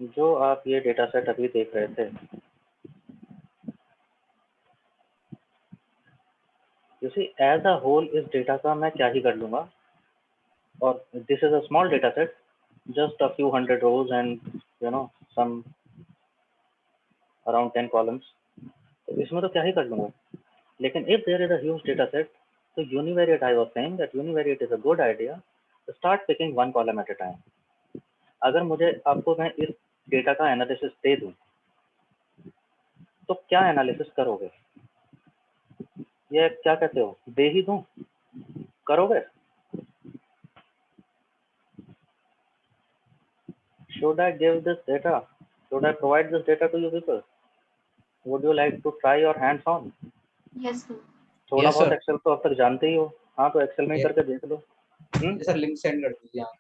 जो आप ये डेटा सेट अभी देख रहे थे, you see as a whole इस डेटा का मैं क्या ही कर लूंगा, और this is a small data set, just a few hundred rows and some around 10 columns, तो इसमें तो क्या ही कर लूंगा। लेकिन if there is a huge data set, तो univariate, I was saying that univariate is a good idea to start picking one column at a time. अगर मुझे आपको मैं इस डेटा का एनालिसिस दे दूं, तो क्या एनालिसिस करोगे? ये क्या कहते हो, दे ही दूं, करोगे? Should I give this data? Should I provide this data to you people? Would you like to try your hands on? Yes, sir. थोड़ा Yes, बहुत sir. एक्सेल तो अब तक जानते ही हो। हाँ, तो एक्सेल में ही Yes. करके देख लो। सर लिंक सेंड कर दीजिए आप।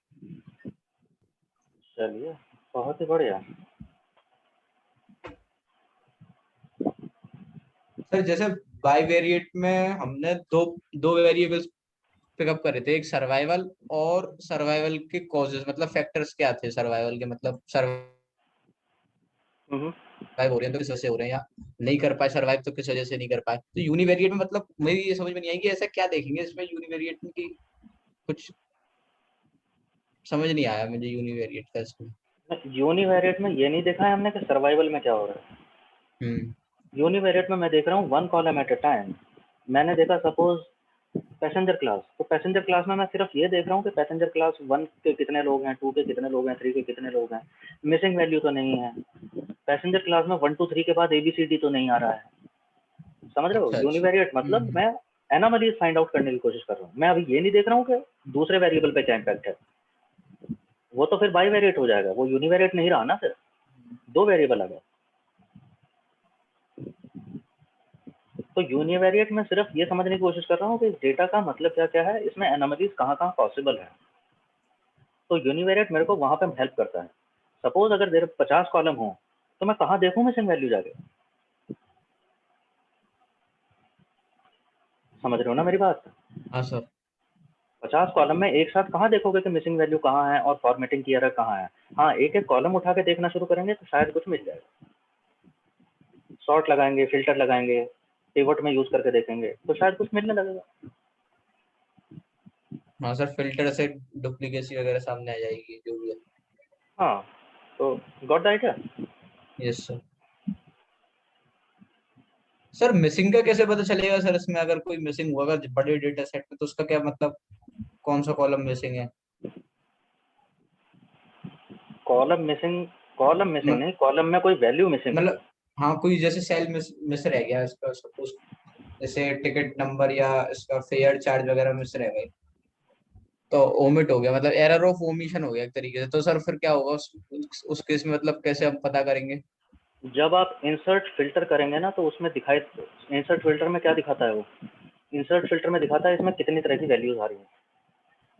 चलिए, बहुत ही बढ़िया। सर जैसे बाईवेरिएट में हमने दो वेरिएबल्स पिकअप करे थे, एक सर्वाइवल और सर्वाइवल के कॉजेस, मतलब फैक्टर्स क्या थे सर्वाइवल के, मतलब सर्वाइव हो रहे हैं तो किस वजह से हो रहे हैं, या नहीं कर पाए सर्वाइव तो किस वजह से नहीं कर पाए। तो यूनिवेरिएट में मतलब मेरी ये समझ में नहीं आई कि ऐसा क्या देखेंगे इसमें यूनिवेरिएट में, कि कुछ समझ नहीं आया मुझे यूनिवेरिएट का इसमें। यूनिवेरिएट में ये नहीं देखा है हमने कि सर्वाइवल में क्या हो रहा है। यूनिवेरिएट में मैं देख रहा हूँ one column eight a time. मैंने देखा सपोज पैसेंजर क्लास, तो पैसेंजर क्लास में मैं सिर्फ ये देख रहा हूँ कि पैसेंजर क्लास 1 के कितने लोग हैं, 2 के कितने लोग हैं, 3 के कितने लोग हैं, मिसिंग वैल्यू तो नहीं है। पैसेंजर क्लास में 1 2 3 के बाद ABCD तो नहीं आ रहा है। समझ रहे हो? अच्छा, यूनिवेरिएट मतलब मैं एनोमलीज फाइंड आउट करने की कोशिश कर रहा हूँ। मैं अभी ये नहीं देख रहा हूँ कि दूसरे वेरिएबल पे क्या इम्पैक्ट है, वो तो फिर बाईवेरिएट हो जाएगा, वो यूनिवेरिएट नहीं रहा ना, फिर दो वेरिएबल आ गए। तो यूनिवेरिएट में सिर्फ ये समझने की कोशिश कर रहा हूँ कि डेटा का मतलब क्या क्या है, इसमें एनोमलीज कहाँ कहाँ पॉसिबल है। तो यूनिवेरिएट मेरे को वहाँ पे हेल्प करता है। सपोज अगर देर 50 कॉलम हो तो मैं कहाँ देखूं मिसिंग वैल्यू जाके? समझ रहे हो ना मेरी बात? हाँ सर। 50 कॉलम में एक साथ कहाँ देखोगे कि मिसिंग वैल्यू कहाँ है और फॉर्मेटिंग की एरर कहाँ है? हाँ, एक एक कॉलम उठा के देखना शुरू करेंगे तो शायद कुछ मिल जाएगा। सॉर्ट लगाएंगे, फिल्टर लगाएंगे, पिवट में यूज करके देखेंगे तो शायद कुछ मिलने लगेगा। हाँ सर, फिल्टर से डुप्लीकेसी वगैरह सामने आ जाएगी जो भी है। हाँ, तो got the idea? Yes sir. Sir missing का कैसे पता चलेगा सर? इसमें अगर कोई मिसिंग हुआ बड़े डेटा सेट में तो उसका क्या मतलब, कौन सा कॉलम मिसिंग है? कॉलम मिसिंग नहीं, कॉलम में कोई वैल्यू मिसिंग है। मतलब हाँ, कोई जैसे सेल मिस रह गया इसका, सपोज जैसे टिकट नंबर या इसका फेयर चार्ज वगैरह मिस रह गए तो ओमिट हो गया, मतलब एरर ऑफ ओमिशन हो गया एक तरीके से। तो सर फिर क्या होगा उस केस में, मतलब कैसे हम पता करेंगे? जब आप इंसर्ट फिल्टर करेंगे ना तो उसमें दिखाई, इंसर्ट फिल्टर में क्या दिखाता है वो? इंसर्ट फिल्टर में दिखाता है इसमें कितनी तरह की वैल्यूज आ रही है,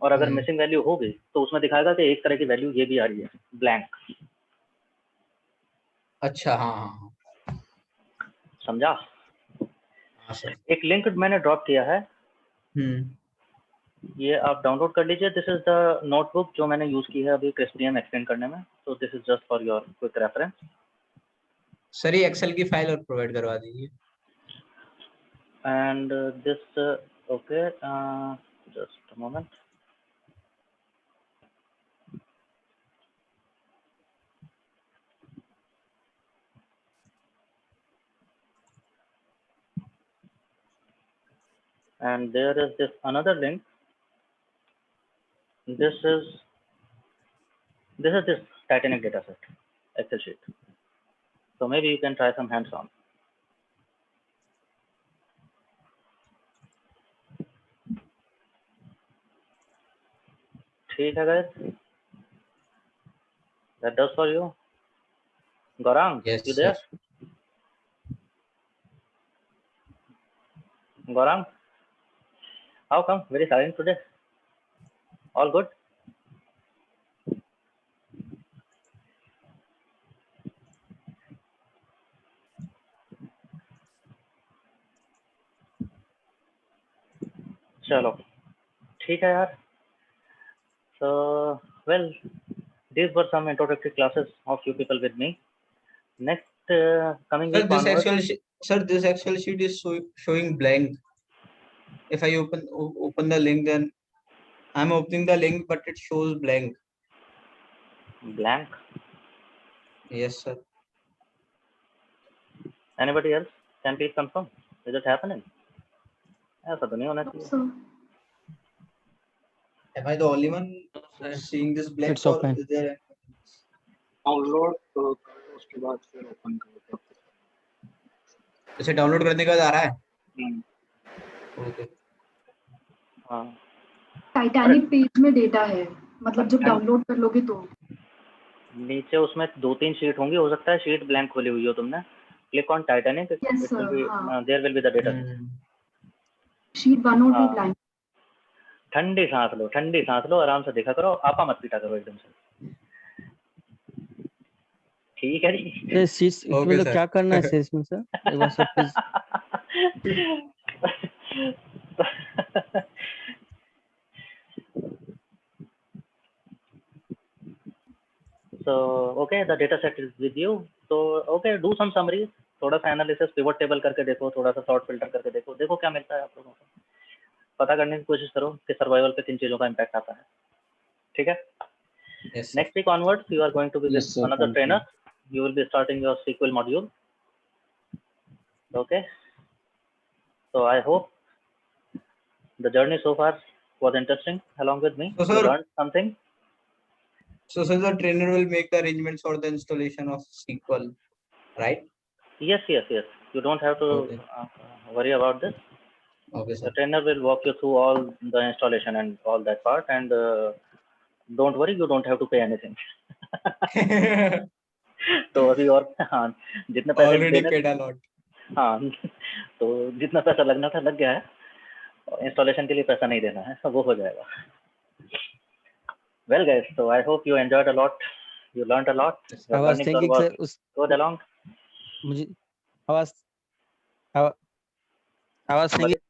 और अगर मिसिंग वैल्यू हो गई तो उसमें दिखाएगा कि एक तरह की वैल्यू ये भी आ रही है, ब्लैंक। अच्छा, हाँ हाँ हाँ। समझा? हाँ सर। एक लिंक मैंने ड्रॉप किया है, ये आप डाउनलोड कर लीजिए। दिस इज द नोटबुक जो मैंने यूज की है अभी क्रिस्पियम एक्सप्लेन करने में, तो this is just for your quick reference. Sir ये एक्सेल की फाइल और प्रोवाइड करवा दीजिए। And this okay, just a moment. And there is this another link. This is this Titanic data set, Excel sheet. So maybe you can try some hands-on. ठीक है guys, that does for you. Gaurang, Yes, you there? sir. Gaurang, how come very silent today? All good? चलो ठीक है यार. So well, these were some introductory classes of few people with me. Next coming Sir, week this onwards. Excel sheet is showing blank. If I open the link, then I'm opening the link, but it shows blank. Blank? Yes, sir. Anybody else can please confirm? Is it happening? ऐसा तो नहीं होना चाहिए. So, Am I the only one seeing this blank? It's open. Is there? Download करो, उसके बाद फिर open करो. इसे डाउनलोड करने के बाद आ रहा है. ओके. हाँ. टाइटैनिक पेज में डेटा है, मतलब जब डाउनलोड कर लोगे तो नीचे उसमें 2-3 शीट होंगी, हो सकता है शीट ब्लैंक खोली हुई हो तुमने. Click on Titanic, Yes, it will sir, be, हाँ. There will be the data. Sheet 1 और 2 हाँ. ब्लैंक. ठंडी सांस लो, आराम से देखा करो, आपा मत पीटा करो एकदम से. ठीक है जी. ये शीट्स Okay, मतलब sir. क्या करना है शीट्स में सर? एक बार sir please. So okay, the data set is with you. So okay, do some summaries, थोड़ा सा एनालिसिस, पिवट टेबल करके देखो, थोड़ा सा सॉर्ट फिल्टर करके देखो, देखो क्या मिलता है आप लोगों को. पता करने की कोशिश करो कि सर्वाइवल पे किन चीजों का इम्पैक्ट आता है. ठीक है. Yes, sir. Next week onwards, you are going to be with Yes, sir, another thank trainer. You will be starting your SQL module. Okay. So I hope the journey so far was interesting along with me. So, You sir- learned something. So the trainer will make the arrangements for the installation of SQL, right? Yes. You don't have to Okay. worry about this. Okay, The sir. trainer will walk you through all the installation and all that part, and don't worry, you don't have to pay anything. तो अभी और हाँ, जितने पैसे Already देने, paid a lot. हाँ, तो जितना पैसा लगना था लग गया है. इंस्टॉलेशन के लिए पैसा नहीं देना है, वो हो जाएगा. Well guys, so I hope you enjoyed a lot You learned a lot. Yes, Your I was learning curve thinking was sir उस good along. मुझे I was I wa- I was Somebody? thinking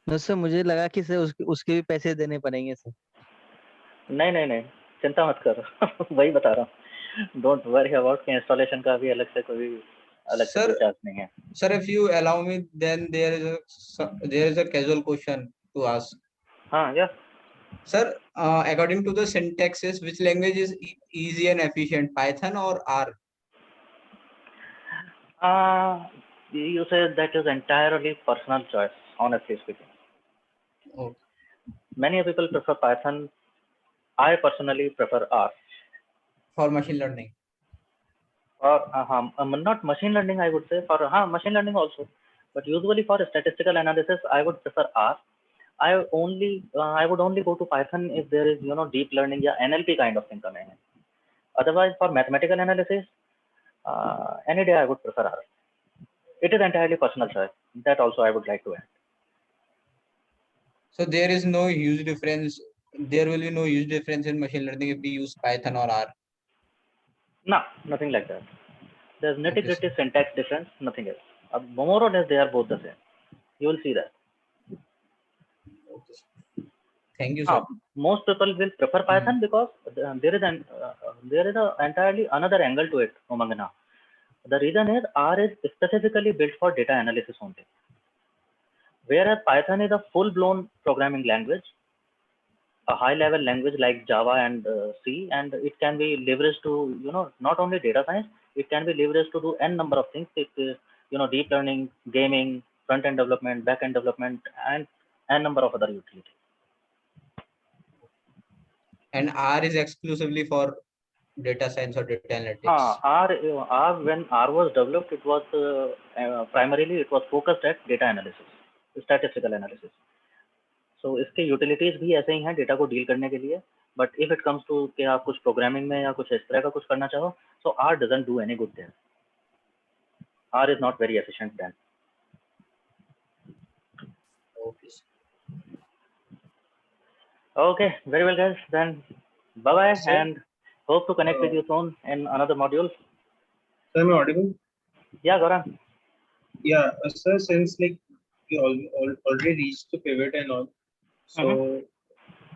no sir मुझे लगा कि sir उसके भी पैसे देने पड़ेंगे सर। नहीं नहीं नहीं, चिंता मत करो। वही बता रहा हूँ, डोंट वरी अबाउट कि इंस्टॉलेशन का भी अलग से कोई Sir, चार्ज नहीं है। sir, if you allow me, then there is a casual question to ask. हाँ, या Sir, according to the syntaxes, which language is easy and efficient, Python or R? you say that is entirely personal choice, honestly speaking. Okay. Many people prefer Python. I personally prefer R. For machine learning. Or not machine learning, I would say. For machine learning also, but usually for statistical analysis, I would prefer R. I would only go to Python if there is deep learning या NLP kind of thing coming in. Otherwise, for mathematical analysis, any day I would prefer R. It is entirely personal choice. That also I would like to add. So there is no huge difference. There will be no huge difference in machine learning if we use Python or R. No, nothing like that. There's Okay, nitty-gritty syntax difference, nothing else. More or less, they are both the same. You will see that. Okay. Thank you, sir. Most people will prefer Python because there is an entirely another angle to it, Umangana. The reason is R is specifically built for data analysis only, whereas Python is a full-blown programming language, a high-level language like Java and C, and it can be leveraged to not only data science, it can be leveraged to do n number of things, deep learning, gaming, front-end development, back-end development, and n number of other utilities. And R is exclusively for data science or data analytics. R when R was developed, it was primarily it was focused at data analysis, statistical analysis. So इसके utilities भी ऐसे ही हैं data को deal करने के लिए, but if it comes to कि आप कुछ प्रोग्रामिंग में या कुछ इस तरह का कुछ करना चाहो, so R doesn't do any good there. R is not very efficient then. Okay. Okay, very well guys. Then bye bye Sir, and hope to connect with you soon in another module. Sir, am I audible? Yeah, Gaurav. Yeah, sir, since like we already reached the pivot and all, so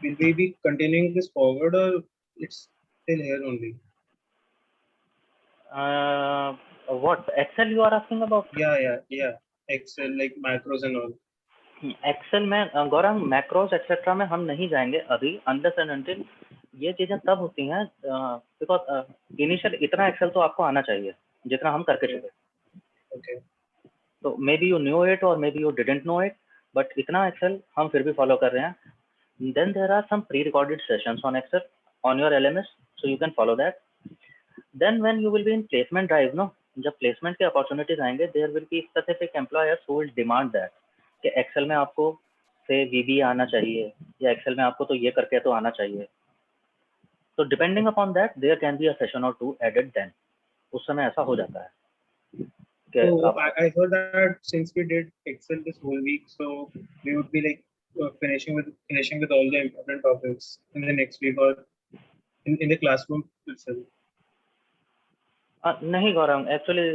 will we be continuing this forward or it's still here only? What Excel you are asking about? Yeah. Excel like macros and all. Excel में Gaurav macros etcetera में हम नहीं जाएंगे अभी, unless and until ये चीजें तब होती हैं बिकॉज इनिशियल इतना एक्सेल तो आपको आना चाहिए जितना हम करके चले. Okay. तो maybe you knew it or maybe you didn't know it, but इतना एक्सेल हम फिर भी फॉलो कर रहे हैं. Then there are some prerecorded sessions on Excel on your LMS, so you can follow that. Then when you will be in placement drive, no, जब placement के opportunities आएंगे, there will be specific employers who will demand that कि Excel में आपको से वीबी आना चाहिए या एक्सेल में आपको तो ये करके तो आना चाहिए. तो depending upon that there can be a session और टू एडेड देन. उस समय ऐसा हो जाता है. So I thought that since we did Excel this whole week, so we would be like finishing with all the important topics in the next week or in the classroom itself. नहीं Gaurav, actually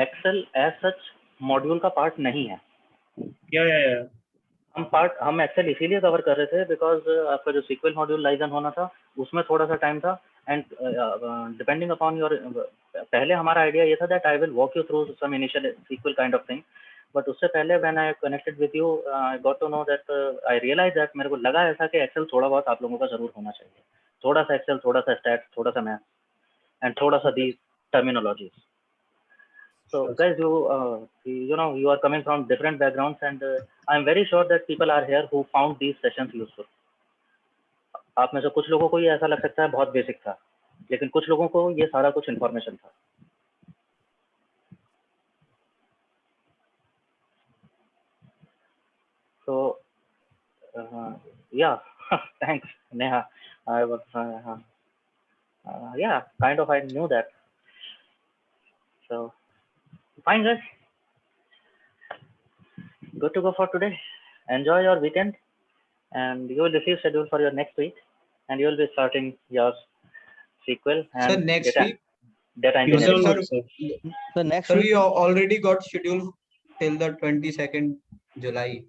Excel as such module का part नहीं है. Yeah. हम Excel इसीलिए cover कर रहे थे because आपका जो सीक्वल मॉड्यूल लाइजन होना था उसमें थोड़ा सा टाइम था. एंड डिपेंडिंग अपॉन योर, पहले हमारा आइडिया ये था that I will walk you through some initial sequel kind of thing, but उससे पहले when I connected with you I got to know that, I realize that, मेरे को लगा ऐसा कि एक्सेल थोड़ा बहुत आप लोगों का जरूर होना चाहिए. थोड़ा सा एक्सेल, थोड़ा सा स्टैट्स, थोड़ा सा मैथ एंड थोड़ा सा दी terminologies. So guys, you are coming from different backgrounds, and I'm very sure that people are here who found these sessions useful. आप में से कुछ लोगों को ये ऐसा लग सकता है बहुत बेसिक था, लेकिन कुछ लोगों को ये सारा कुछ इन्फॉर्मेशन था. So yeah, thanks Neha. I was yeah, kind of I knew that. So fine guys, good to go for today. Enjoy your weekend. and you will receive schedule for your next week, and you will be starting your SQL and Sir, next data, week? data Tuesday engineering. onwards, sir. So next Sir, week we already got schedule till the 22nd July.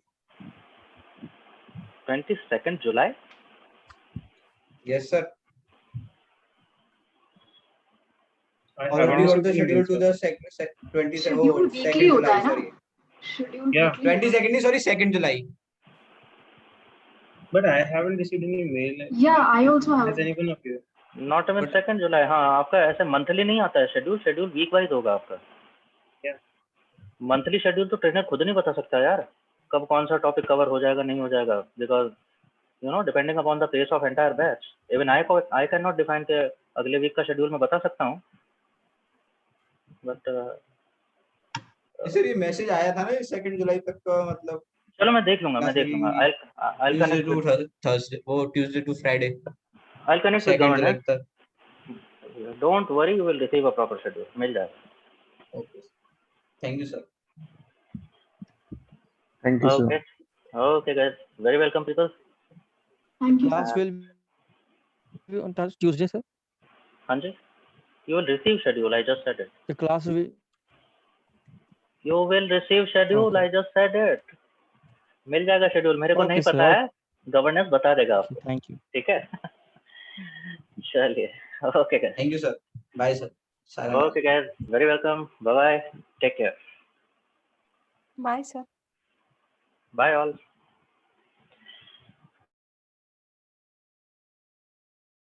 22nd July? Yes, sir. I Already haven't got the received schedule email, to sir. the 27th, schedule oh, weekly 2nd होता July, है ना, sorry. Schedule Yeah. Weekly 22nd, sorry, 2nd July. But I haven't received any mail. Yeah, I also Has haven't. anyone of you? Not even But- 2nd जुलाई. हाँ, आपका ऐसे monthly नहीं आता है schedule, schedule week wise होगा आपका. Yeah. Monthly schedule तो trainer खुद नहीं बता सकता यार, कब कौन सा टॉपिक कवर हो जाएगा नहीं हो जाएगा, because you know depending upon the pace of entire batch. Even I can not define के अगले वीक का शेड्यूल मैं बता सकता हूँ, बट सर ये मैसेज आया था ना 2nd जुलाई तक का, मतलब चलो मैं देख लूंगा. I'll Tuesday connect to with Thursday, वो Tuesday to Friday, I'll connect with 2nd July governance. तक. Don't worry, you will receive a proper schedule. मिल जाएगा. Okay. Thank you, sir. Thank you, sir. Okay. Okay, guys. Very welcome, people. Thank you. class will be on Tuesday, sir. हाँ जी. You will receive schedule. I just said it. The class will. You will receive schedule. Okay. I just said it. मिल जाएगा schedule. मेरे को Okay, नहीं sir. पता है. Governance बता देगा आपको. Thank you. ठीक है. चलिए. Okay, guys. Thank you, sir. Bye, sir. Sayonara. Okay, guys. Very welcome. Bye bye. Take care. Bye, sir. Bye all.